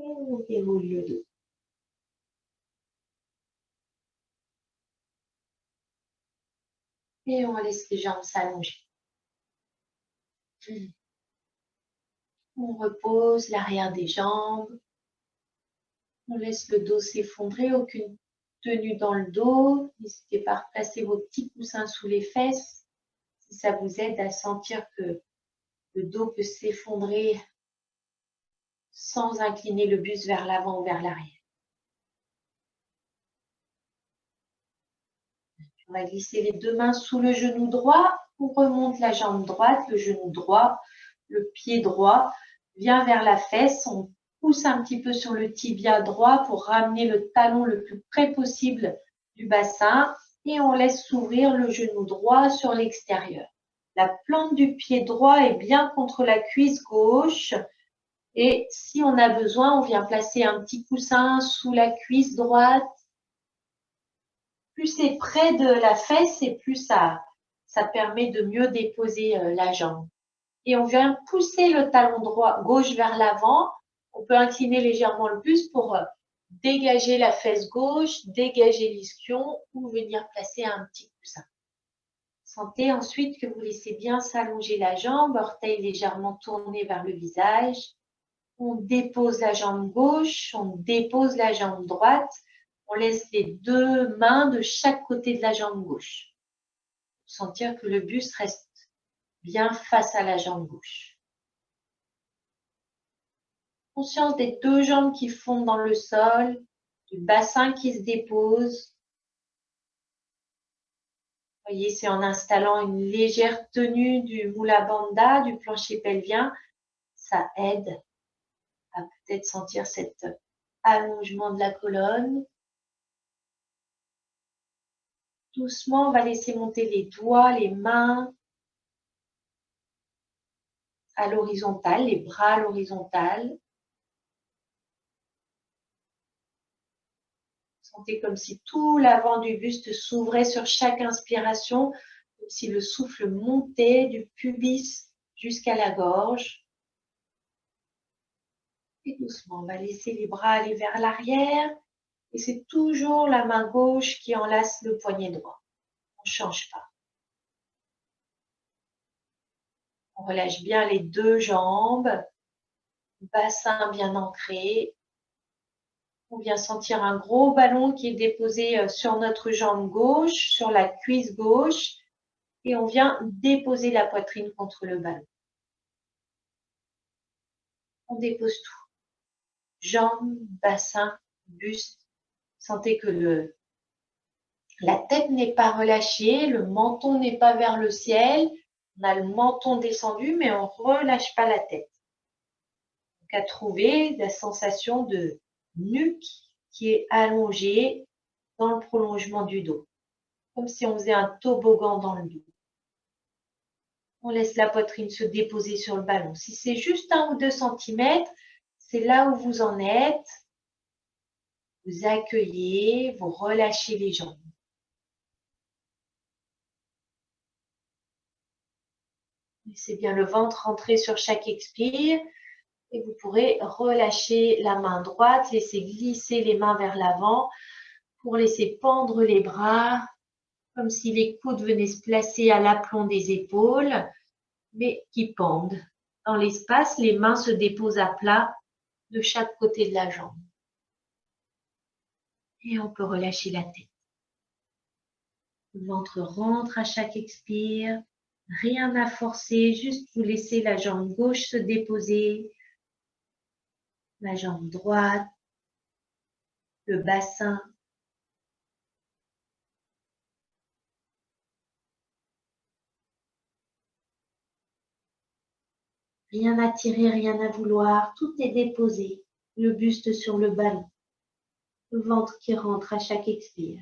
Et on déroule le dos. Et on laisse les jambes s'allonger. On repose l'arrière des jambes. On laisse le dos s'effondrer, aucune tenue dans le dos. N'hésitez pas à replacer vos petits coussins sous les fesses si ça vous aide à sentir que le dos peut s'effondrer sans incliner le buste vers l'avant ou vers l'arrière. On va glisser les deux mains sous le genou droit. On remonte la jambe droite, le genou droit, le pied droit vient vers la fesse. On pousse un petit peu sur le tibia droit pour ramener le talon le plus près possible du bassin et on laisse s'ouvrir le genou droit sur l'extérieur. La plante du pied droit est bien contre la cuisse gauche et si on a besoin, on vient placer un petit coussin sous la cuisse droite. Plus c'est près de la fesse et plus ça permet de mieux déposer la jambe. Et on vient pousser le talon droit gauche vers l'avant. On peut incliner légèrement le buste pour dégager la fesse gauche, dégager l'ischio ou venir placer un petit coussin. Sentez ensuite que vous laissez bien s'allonger la jambe, orteil légèrement tourné vers le visage. On dépose la jambe gauche, on dépose la jambe droite. On laisse les deux mains de chaque côté de la jambe gauche. Sentir que le buste reste bien face à la jambe gauche. Conscience des deux jambes qui fondent dans le sol, du bassin qui se dépose. Voyez, c'est en installant une légère tenue du Mula Bandha, du plancher pelvien, ça aide à peut-être sentir cet allongement de la colonne. Doucement, on va laisser monter les doigts, les mains à l'horizontale, les bras à l'horizontale. Sentez comme si tout l'avant du buste s'ouvrait sur chaque inspiration, comme si le souffle montait du pubis jusqu'à la gorge. Et doucement, on va laisser les bras aller vers l'arrière. Et c'est toujours la main gauche qui enlace le poignet droit. On ne change pas. On relâche bien les deux jambes, bassin bien ancré. On vient sentir un gros ballon qui est déposé sur notre jambe gauche, sur la cuisse gauche. Et on vient déposer la poitrine contre le ballon. On dépose tout. Jambes, bassin, buste. Sentez que la tête n'est pas relâchée, le menton n'est pas vers le ciel. On a le menton descendu, mais on ne relâche pas la tête. Donc, à trouver la sensation de nuque qui est allongée dans le prolongement du dos. Comme si on faisait un toboggan dans le dos. On laisse la poitrine se déposer sur le ballon. Si c'est juste 1 ou 2 cm, c'est là où vous en êtes. Vous accueillez, vous relâchez les jambes. Laissez bien le ventre rentrer sur chaque expire. Et vous pourrez relâcher la main droite, laisser glisser les mains vers l'avant pour laisser pendre les bras, comme si les coudes venaient se placer à l'aplomb des épaules, mais qui pendent. Dans l'espace, les mains se déposent à plat de chaque côté de la jambe. Et on peut relâcher la tête. Le ventre rentre à chaque expire. Rien à forcer, juste vous laissez la jambe gauche se déposer, la jambe droite, le bassin. Rien à tirer, rien à vouloir, tout est déposé. Le buste sur le ballon, le ventre qui rentre à chaque expire.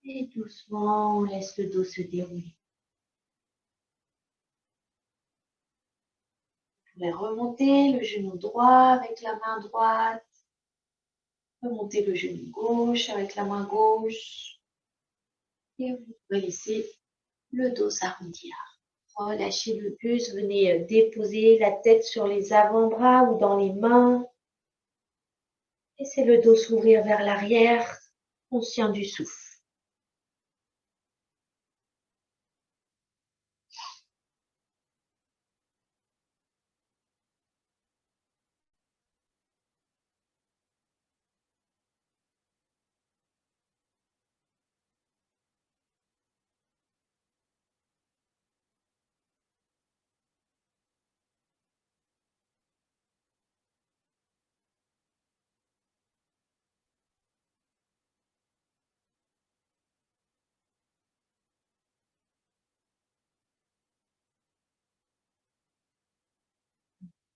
Et doucement, on laisse le dos se dérouler. Vous pouvez remonter le genou droit avec la main droite. Remonter le genou gauche avec la main gauche. Et vous pouvez laisser le dos s'arrondir. Relâchez le buste, venez déposer la tête sur les avant-bras ou dans les mains. Laissez le dos s'ouvrir vers l'arrière, conscient du souffle.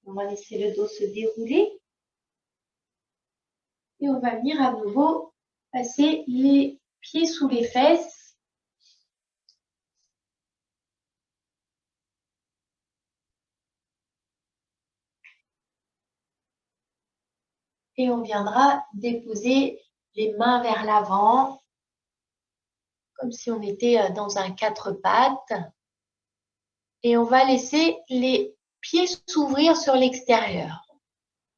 On va laisser le dos se dérouler. Et on va venir à nouveau passer les pieds sous les fesses. Et on viendra déposer les mains vers l'avant, comme si on était dans un quatre pattes. Et on va laisser les pieds s'ouvrir sur l'extérieur.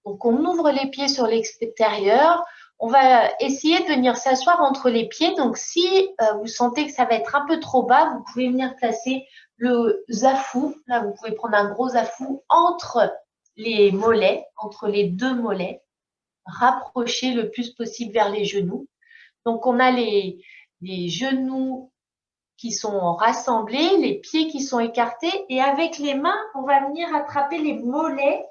Donc, on ouvre les pieds sur l'extérieur. On va essayer de venir s'asseoir entre les pieds. Donc, si vous sentez que ça va être un peu trop bas, vous pouvez venir placer le zafou. Là, vous pouvez prendre un gros zafou entre les mollets, entre les deux mollets. Rapprocher le plus possible vers les genoux. Donc, on a les genoux qui sont rassemblés, les pieds qui sont écartés. Et avec les mains, on va venir attraper les mollets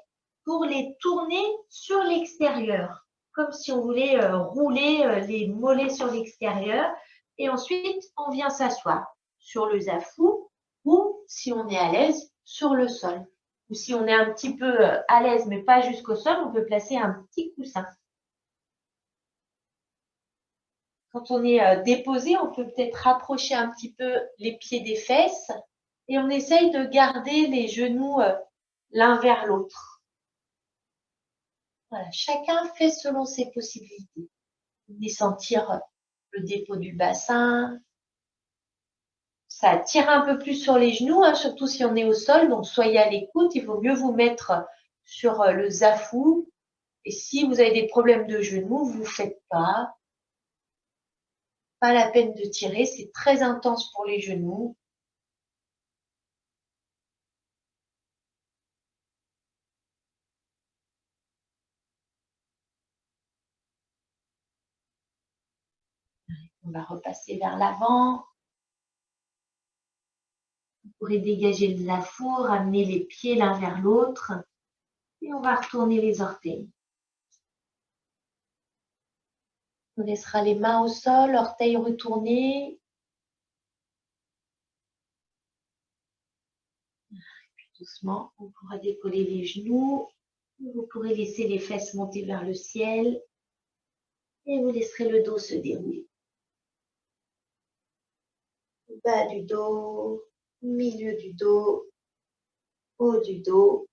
pour les tourner sur l'extérieur, comme si on voulait rouler les mollets sur l'extérieur. Et ensuite, on vient s'asseoir sur le zafou ou, si on est à l'aise, sur le sol. Ou si on est un petit peu à l'aise, mais pas jusqu'au sol, on peut placer un petit coussin. Quand on est déposé, on peut peut-être rapprocher un petit peu les pieds des fesses et on essaye de garder les genoux l'un vers l'autre. Voilà, chacun fait selon ses possibilités. Vous pouvez sentir le dépôt du bassin. Ça tire un peu plus sur les genoux, hein, surtout si on est au sol. Donc, soyez à l'écoute. Il vaut mieux vous mettre sur le zafou. Et si vous avez des problèmes de genoux, vous ne faites pas. Pas la peine de tirer. C'est très intense pour les genoux. On va repasser vers l'avant. Vous pourrez dégager le zafou, ramener les pieds l'un vers l'autre. Et on va retourner les orteils. On laissera les mains au sol, orteils retournés. Puis doucement, on pourra décoller les genoux. Vous pourrez laisser les fesses monter vers le ciel. Et vous laisserez le dos se dérouler. Bas du dos, milieu du dos, haut du dos.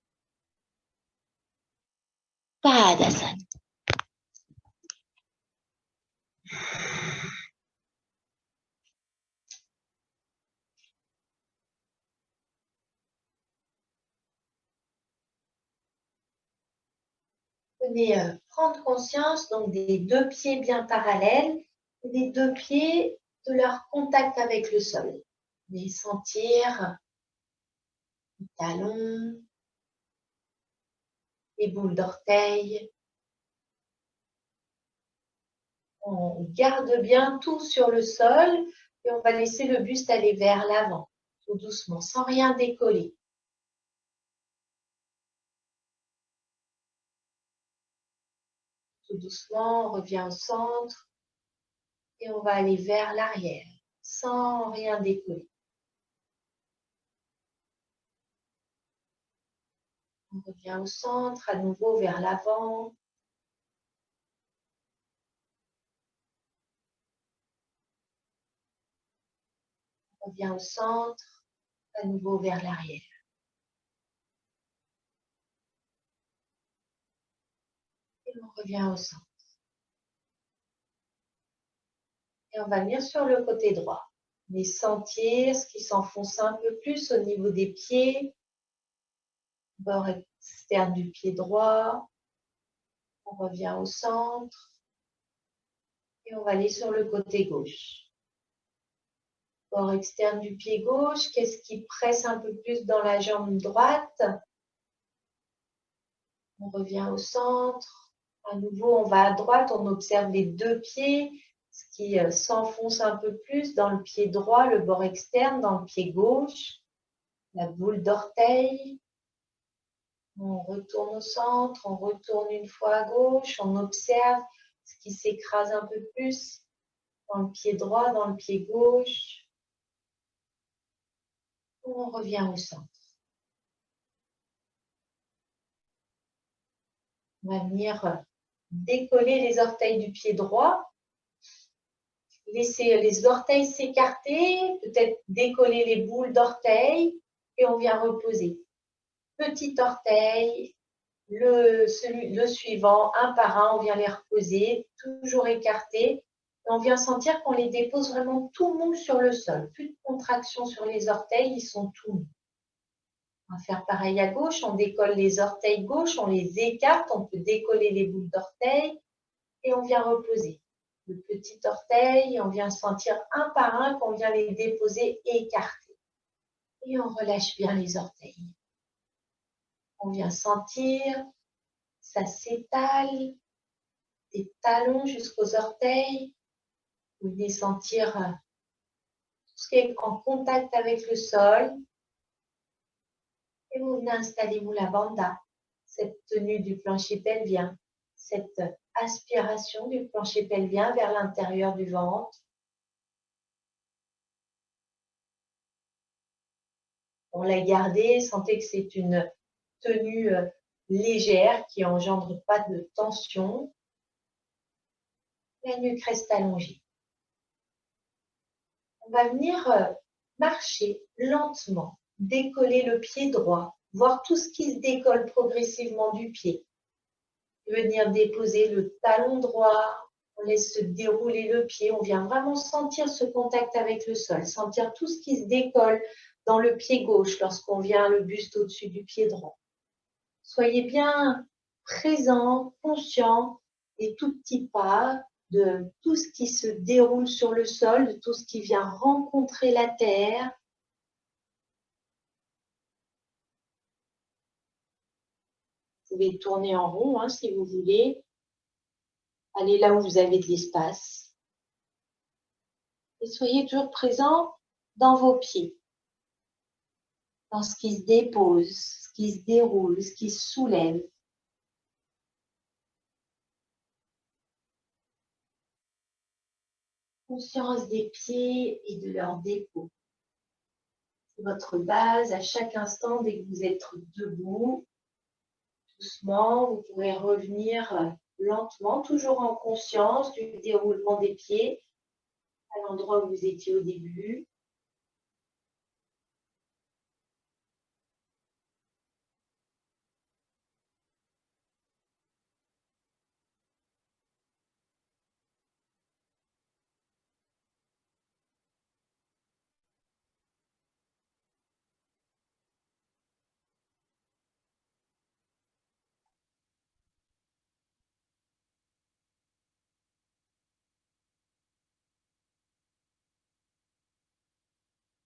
Tadasana. Venez prendre conscience donc des deux pieds bien parallèles et des deux pieds de leur contact avec le sol. Venez sentir les talons, les boules d'orteils. On garde bien tout sur le sol et on va laisser le buste aller vers l'avant, tout doucement, sans rien décoller. Tout doucement, on revient au centre et on va aller vers l'arrière, sans rien décoller. On revient au centre, à nouveau vers l'avant. On revient au centre, à nouveau vers l'arrière. Et on revient au centre. Et on va venir sur le côté droit. Les sentir, ce qui s'enfonce un peu plus au niveau des pieds, bord externe du pied droit. On revient au centre et on va aller sur le côté gauche. Bord externe du pied gauche, qu'est-ce qui presse un peu plus dans la jambe droite? On revient au centre. À nouveau, on va à droite, on observe les deux pieds, ce qui s'enfonce un peu plus dans le pied droit, le bord externe, dans le pied gauche, la boule d'orteil. On retourne au centre, on retourne une fois à gauche, on observe ce qui s'écrase un peu plus dans le pied droit, dans le pied gauche. On revient au centre. On va venir décoller les orteils du pied droit. Laisser les orteils s'écarter, peut-être décoller les boules d'orteils et on vient reposer. Petit orteil, le suivant, un par un, on vient les reposer, toujours écartés. Et on vient sentir qu'on les dépose vraiment tout mous sur le sol. Plus de contraction sur les orteils, ils sont tout mous. On va faire pareil à gauche, on décolle les orteils gauche, on les écarte, on peut décoller les boules d'orteils et on vient reposer. Le petit orteil, on vient sentir un par un qu'on vient les déposer et écarter. Et on relâche bien les orteils. On vient sentir, ça s'étale, des talons jusqu'aux orteils. Vous venez sentir tout ce qui est en contact avec le sol. Et vous venez installer Mula Bandha, cette tenue du plancher pelvien, cette aspiration du plancher pelvien vers l'intérieur du ventre. On l'a gardé, sentez que c'est une tenue légère qui engendre pas de tension. La nuque reste allongée. On va venir marcher lentement, décoller le pied droit, voir tout ce qui se décolle progressivement du pied. Venir déposer le talon droit, on laisse se dérouler le pied, on vient vraiment sentir ce contact avec le sol, sentir tout ce qui se décolle dans le pied gauche lorsqu'on vient le buste au-dessus du pied droit. Soyez bien présent, conscient des tout petits pas, de tout ce qui se déroule sur le sol, de tout ce qui vient rencontrer la terre. Vous pouvez tourner en rond si vous voulez. Allez là où vous avez de l'espace. Et soyez toujours présent dans vos pieds, dans ce qui se dépose, ce qui se déroule, ce qui se soulève. Conscience des pieds et de leur dépôt. C'est votre base à chaque instant dès que vous êtes debout. Doucement, vous pourrez revenir lentement, toujours en conscience du déroulement des pieds à l'endroit où vous étiez au début.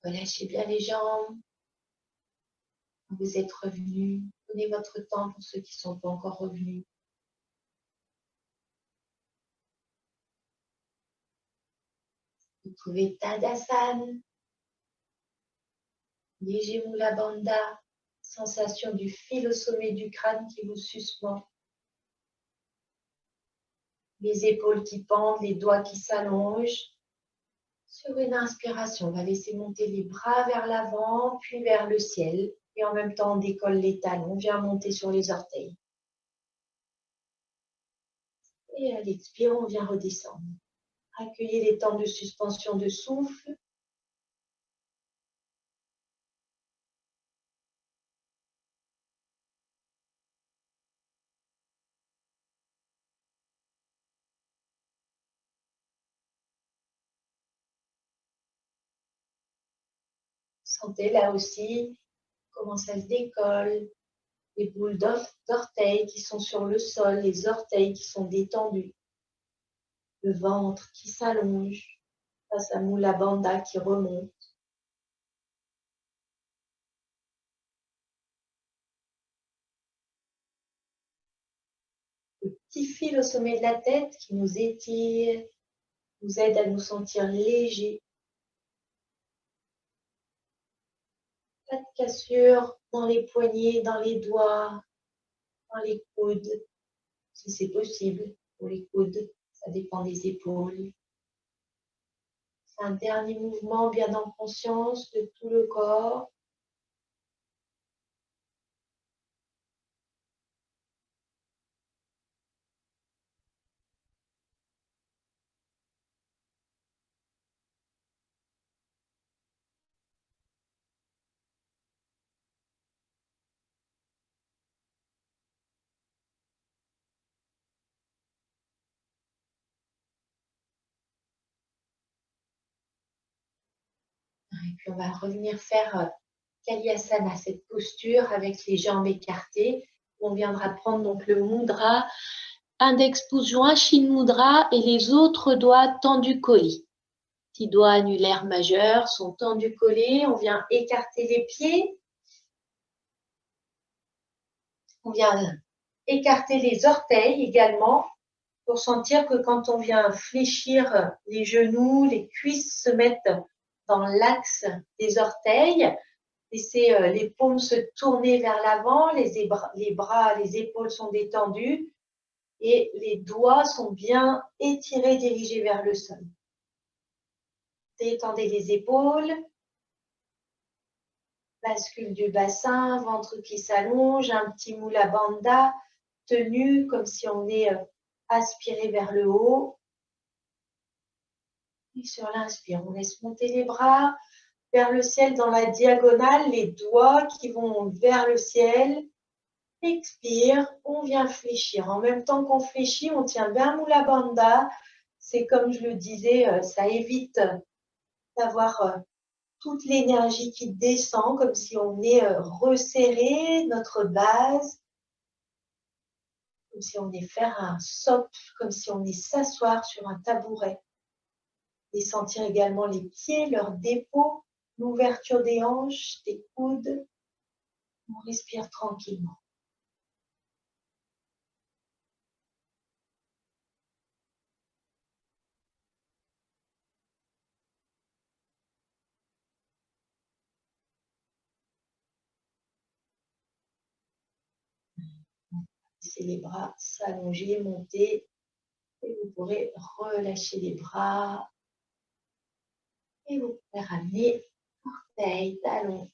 Relâchez bien les jambes. Vous êtes revenus. Prenez votre temps pour ceux qui ne sont pas encore revenus. Vous pouvez Tadasana, léger Mula Bandha, sensation du fil au sommet du crâne qui vous suspend. Les épaules qui pendent, les doigts qui s'allongent. Sur une inspiration, on va laisser monter les bras vers l'avant, puis vers le ciel. Et en même temps, on décolle les talons, on vient monter sur les orteils. Et à l'expire, on vient redescendre. Accueillez les temps de suspension de souffle. Sentez là aussi comment ça se décolle. Les boules d'orteils qui sont sur le sol, les orteils qui sont détendus. Le ventre qui s'allonge face à Mula Bandha qui remonte. Le petit fil au sommet de la tête qui nous étire, nous aide à nous sentir légers. Pas de cassure dans les poignets, dans les doigts, dans les coudes, si c'est possible pour les coudes, ça dépend des épaules. C'est un dernier mouvement bien en conscience de tout le corps. Et puis on va revenir faire Kalyasana, cette posture avec les jambes écartées. On viendra prendre donc le mudra, index pouce joint, Shin Mudra et les autres doigts tendus collés. Petits doigts annulaires majeurs sont tendus collés. On vient écarter les pieds. On vient écarter les orteils également pour sentir que quand on vient fléchir les genoux, les cuisses se mettent dans l'axe des orteils. Laissez les paumes se tourner vers l'avant, les bras, les épaules sont détendus et les doigts sont bien étirés, dirigés vers le sol. Détendez les épaules, bascule du bassin, ventre qui s'allonge, un petit Mula Bandha tenu comme si on est aspiré vers le haut. Et sur l'inspire, on laisse monter les bras vers le ciel dans la diagonale, les doigts qui vont vers le ciel. Expire, on vient fléchir. En même temps qu'on fléchit, on tient bien Mula Bandha. C'est comme je le disais, ça évite d'avoir toute l'énergie qui descend, comme si on est resserré, notre base, comme si on est faire un socle, comme si on est s'asseoir sur un tabouret. Et sentir également les pieds, leur dépôt, l'ouverture des hanches, des coudes. On respire tranquillement. Laissez les bras s'allonger, monter. Et vous pourrez relâcher les bras. Et vous pouvez ramener orteil, talon,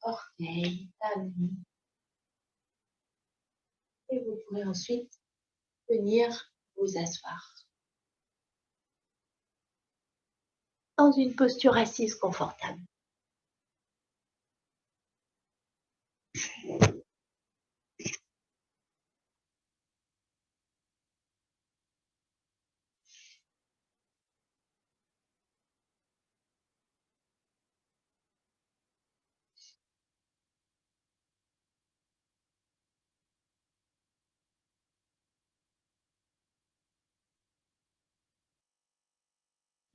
orteil, talon. Et vous pourrez ensuite venir vous asseoir dans une posture assise confortable.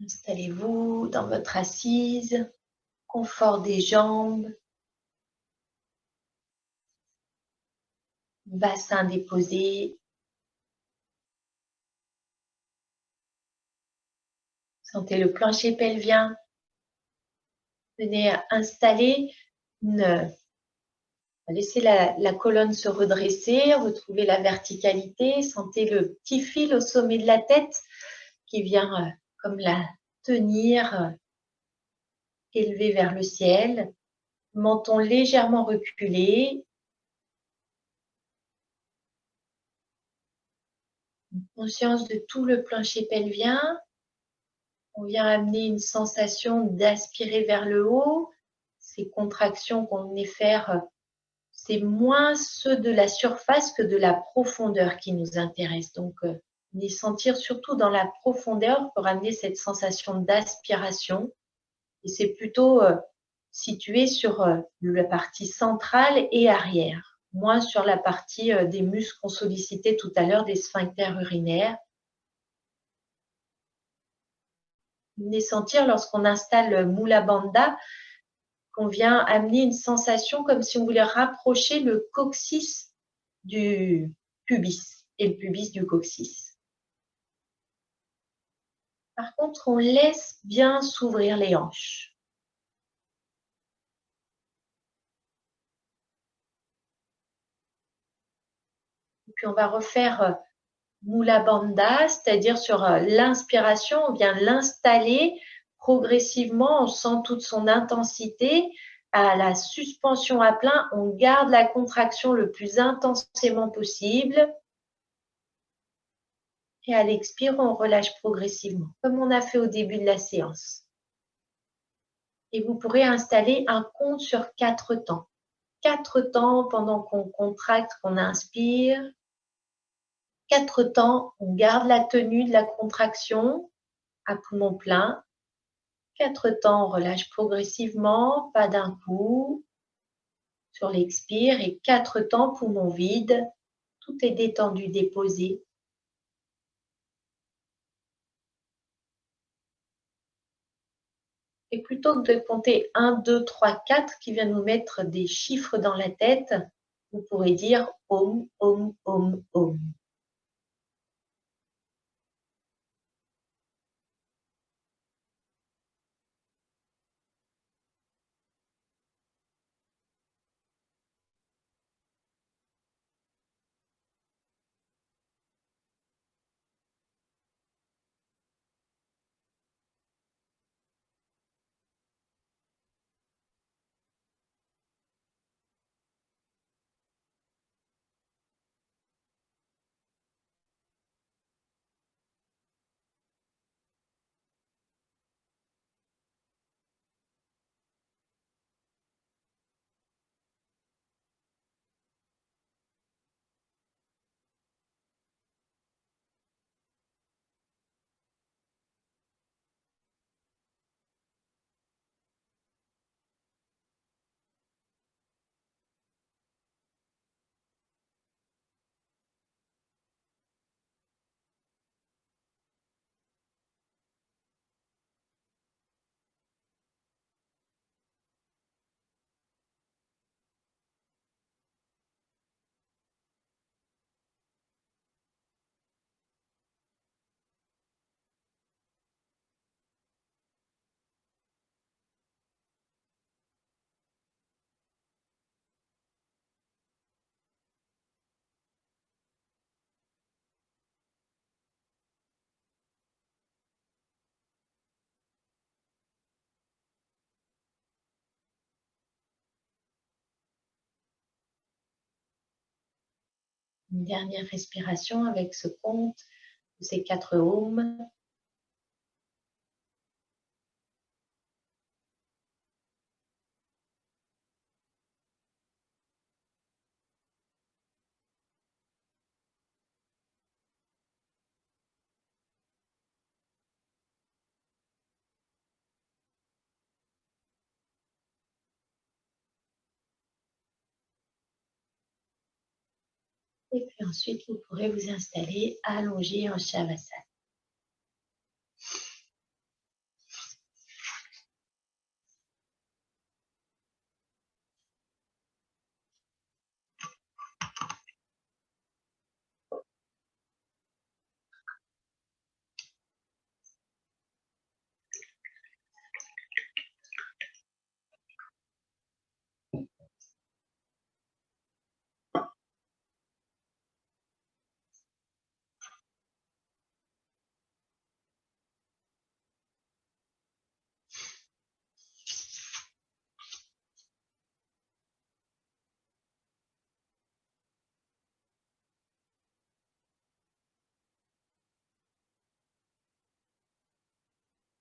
Installez-vous dans votre assise, confort des jambes, bassin déposé. Sentez le plancher pelvien. Venez installer laissez la colonne se redresser, retrouver la verticalité. Sentez le petit fil au sommet de la tête qui vient comme la tenir élevé vers le ciel. Menton légèrement reculé. Conscience de tout le plancher pelvien. On vient amener une sensation d'aspirer vers le haut. Ces contractions qu'on venait faire, c'est moins ceux de la surface que de la profondeur qui nous intéressent. Donc, les sentir surtout dans la profondeur pour amener cette sensation d'aspiration. Et c'est plutôt situé sur la partie centrale et arrière, moins sur la partie des muscles qu'on sollicitait tout à l'heure, des sphincters urinaires. Venez sentir lorsqu'on installe le Mula Bandha qu'on vient amener une sensation comme si on voulait rapprocher le coccyx du pubis et le pubis du coccyx. Par contre, on laisse bien s'ouvrir les hanches. Et puis on va refaire Mula Bandha, c'est-à-dire sur l'inspiration, on vient l'installer progressivement, on sent toute son intensité. À la suspension à plein, on garde la contraction le plus intensément possible. Et à l'expire, on relâche progressivement, comme on a fait au début de la séance. Et vous pourrez installer un compte sur 4 temps. 4 temps pendant qu'on contracte, qu'on inspire. 4 temps, on garde la tenue de la contraction à poumon plein. 4 temps, on relâche progressivement, pas d'un coup, sur l'expire. Et 4 temps, poumon vide, tout est détendu, déposé. Et plutôt que de compter 1, 2, 3, 4 qui vient nous mettre des chiffres dans la tête, vous pourrez dire Om, Om, Om, Om. Une dernière respiration avec ce compte de ces 4 Om. Et puis ensuite, vous pourrez vous installer allongé en Shavasana.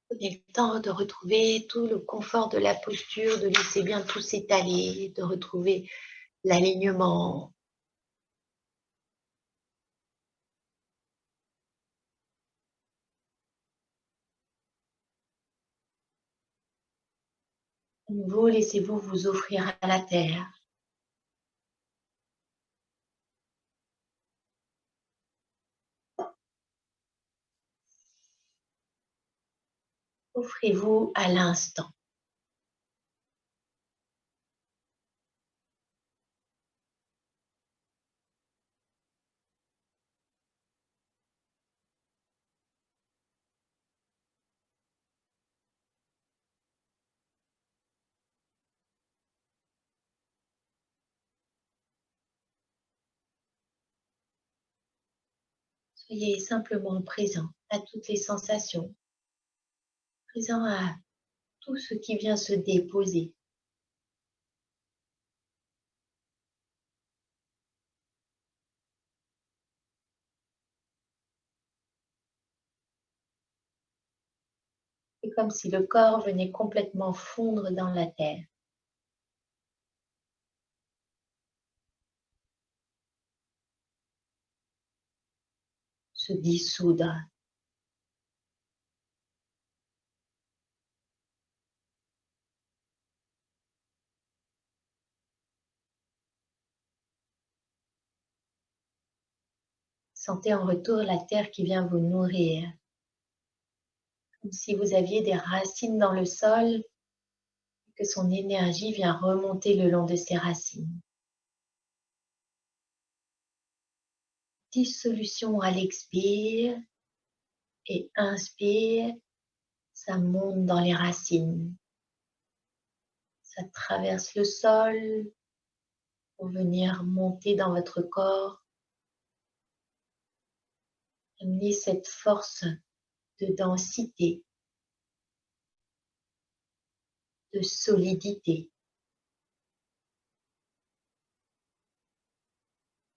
Prenez le temps de retrouver tout le confort de la posture, de laisser bien tout s'étaler, de retrouver l'alignement. À nouveau, laissez-vous vous offrir à la terre. Offrez-vous à l'instant. Soyez simplement présent à toutes les sensations, présent à tout ce qui vient se déposer. C'est comme si le corps venait complètement fondre dans la terre. Se dissoudre. Sentez en retour la terre qui vient vous nourrir. Comme si vous aviez des racines dans le sol et que son énergie vient remonter le long de ces racines. Dissolution à l'expire et inspire, ça monte dans les racines. Ça traverse le sol pour venir monter dans votre corps. Amener cette force de densité, de solidité,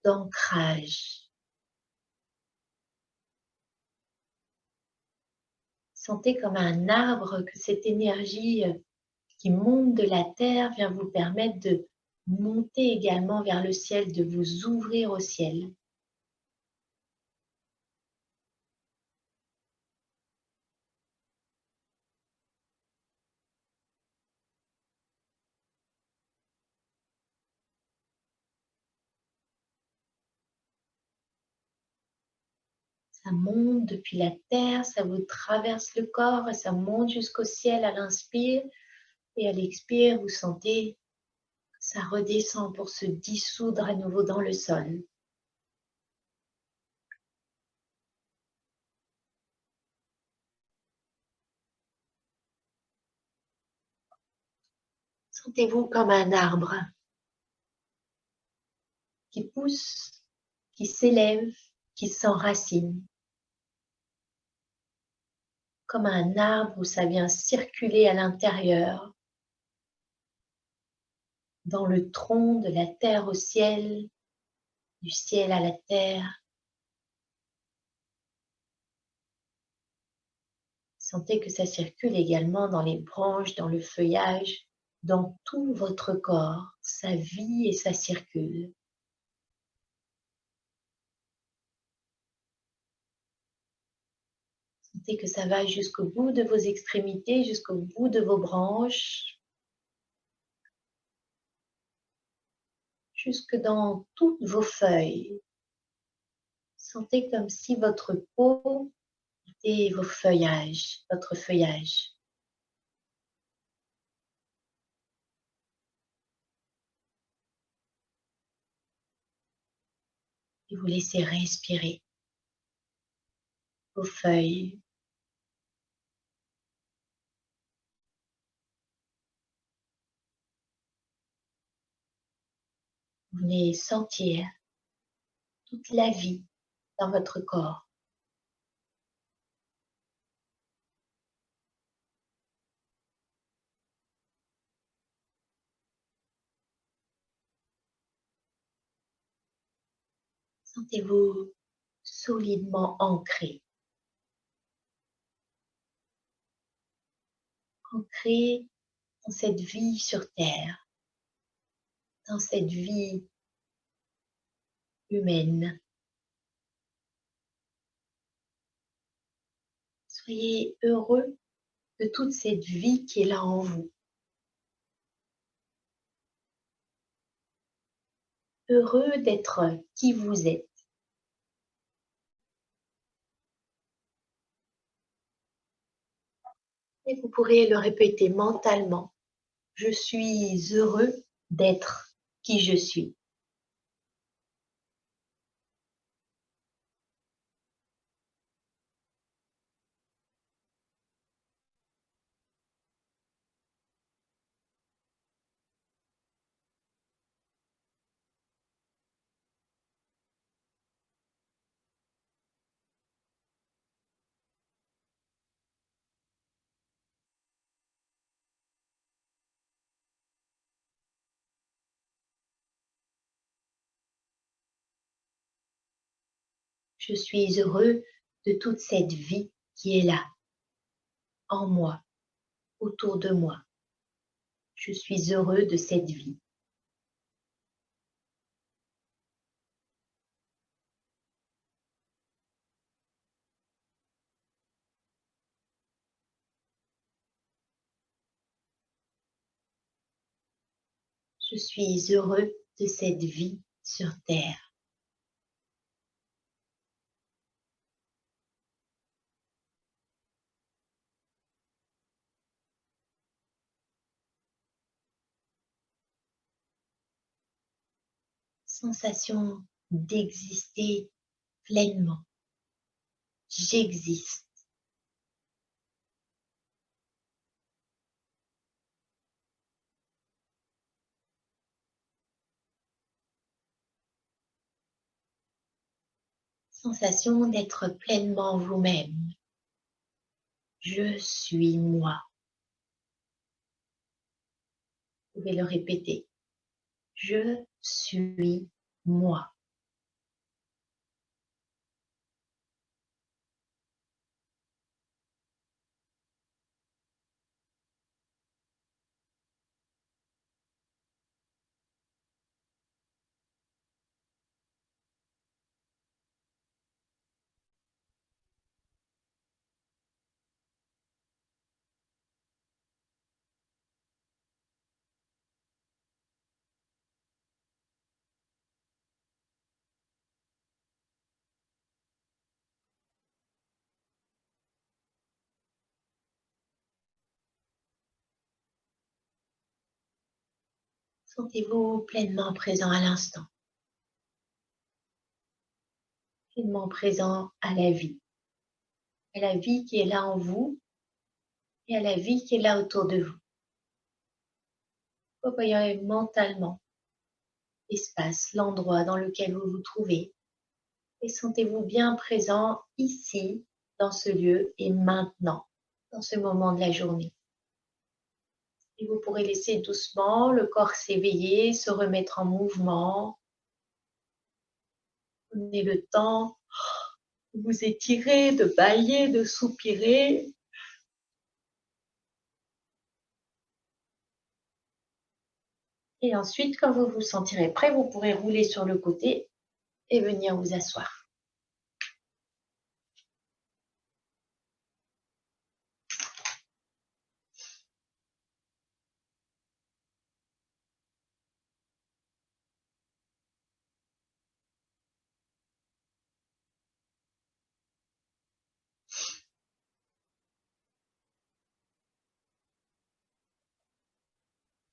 d'ancrage. Sentez comme un arbre que cette énergie qui monte de la terre vient vous permettre de monter également vers le ciel, de vous ouvrir au ciel. Ça monte depuis la terre, ça vous traverse le corps et ça monte jusqu'au ciel à l'inspire. Et à l'expire, vous sentez que ça redescend pour se dissoudre à nouveau dans le sol. Sentez-vous comme un arbre qui pousse, qui s'élève, qui s'enracine. Comme un arbre où ça vient circuler à l'intérieur, dans le tronc, de la terre au ciel, du ciel à la terre. Sentez que ça circule également dans les branches, dans le feuillage, dans tout votre corps. Ça vit et ça circule. Sentez que ça va jusqu'au bout de vos extrémités, jusqu'au bout de vos branches, jusque dans toutes vos feuilles. Sentez comme si votre peau était vos feuillages, votre feuillage. Et vous laissez respirer vos feuilles. Vous venez sentir toute la vie dans votre corps. Sentez-vous solidement ancré. Ancré dans cette vie sur Terre, dans cette vie humaine. Soyez heureux de toute cette vie qui est là en vous. heureux d'être qui vous êtes. Et vous pourrez le répéter mentalement. Je suis heureux d'être qui je suis. Je suis heureux de toute cette vie qui est là, en moi, autour de moi. Je suis heureux de cette vie. Je suis heureux de cette vie sur Terre. Sensation d'exister pleinement. J'existe. Sensation d'être pleinement vous-même. Je suis moi. Vous pouvez le répéter. Je suis moi. Sentez-vous pleinement présent à l'instant. Pleinement présent à la vie. À la vie qui est là en vous et à la vie qui est là autour de vous. Vous voyez mentalement l'espace, l'endroit dans lequel vous vous trouvez et sentez-vous bien présent ici, dans ce lieu et maintenant, dans ce moment de la journée. Et vous pourrez laisser doucement le corps s'éveiller, se remettre en mouvement. Prenez le temps de vous étirer, de bâiller, de soupirer. Et ensuite, quand vous vous sentirez prêt, vous pourrez rouler sur le côté et venir vous asseoir.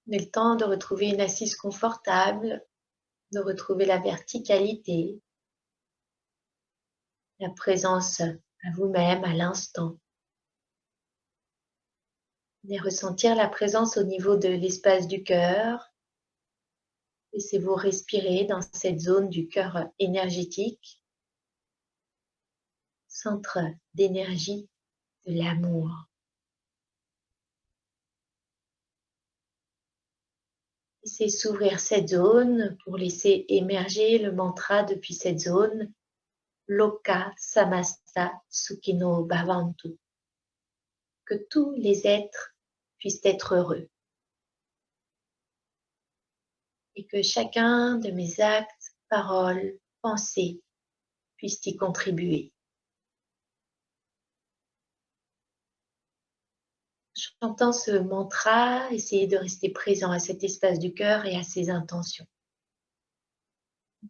Prenez le temps de retrouver une assise confortable, de retrouver la verticalité, la présence à vous-même, à l'instant. Venez ressentir la présence au niveau de l'espace du cœur. Laissez-vous respirer dans cette zone du cœur énergétique, centre d'énergie de l'amour. Laissez s'ouvrir cette zone pour laisser émerger le mantra depuis cette zone. Loka samasta sukhino bhavantu. Que tous les êtres puissent être heureux. Et que chacun de mes actes, paroles, pensées puisse y contribuer. Chantant ce mantra, essayez de rester présent à cet espace du cœur et à ses intentions.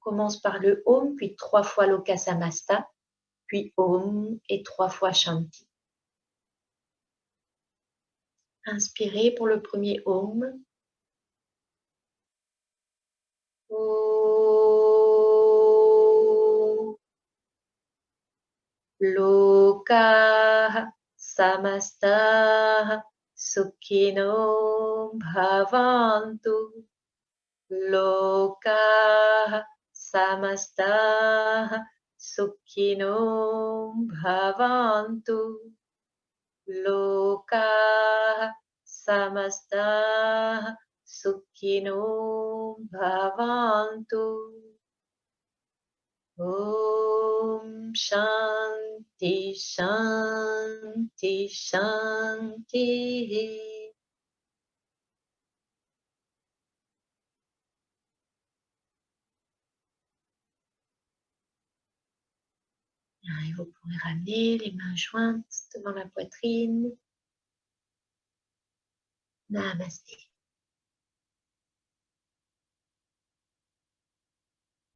commence par le Om, puis 3 fois Loka Samasta, puis Om et 3 fois Shanti. Inspirez pour le premier Om. Loka Samasta Sukhino Bhavantu. Loka Samasta Sukhino Bhavantu. Loka Samasta Sukhino Bhavantu. Om Shanti Shanti Shanti. Et vous pourrez ramener les mains jointes devant la poitrine. Namasté.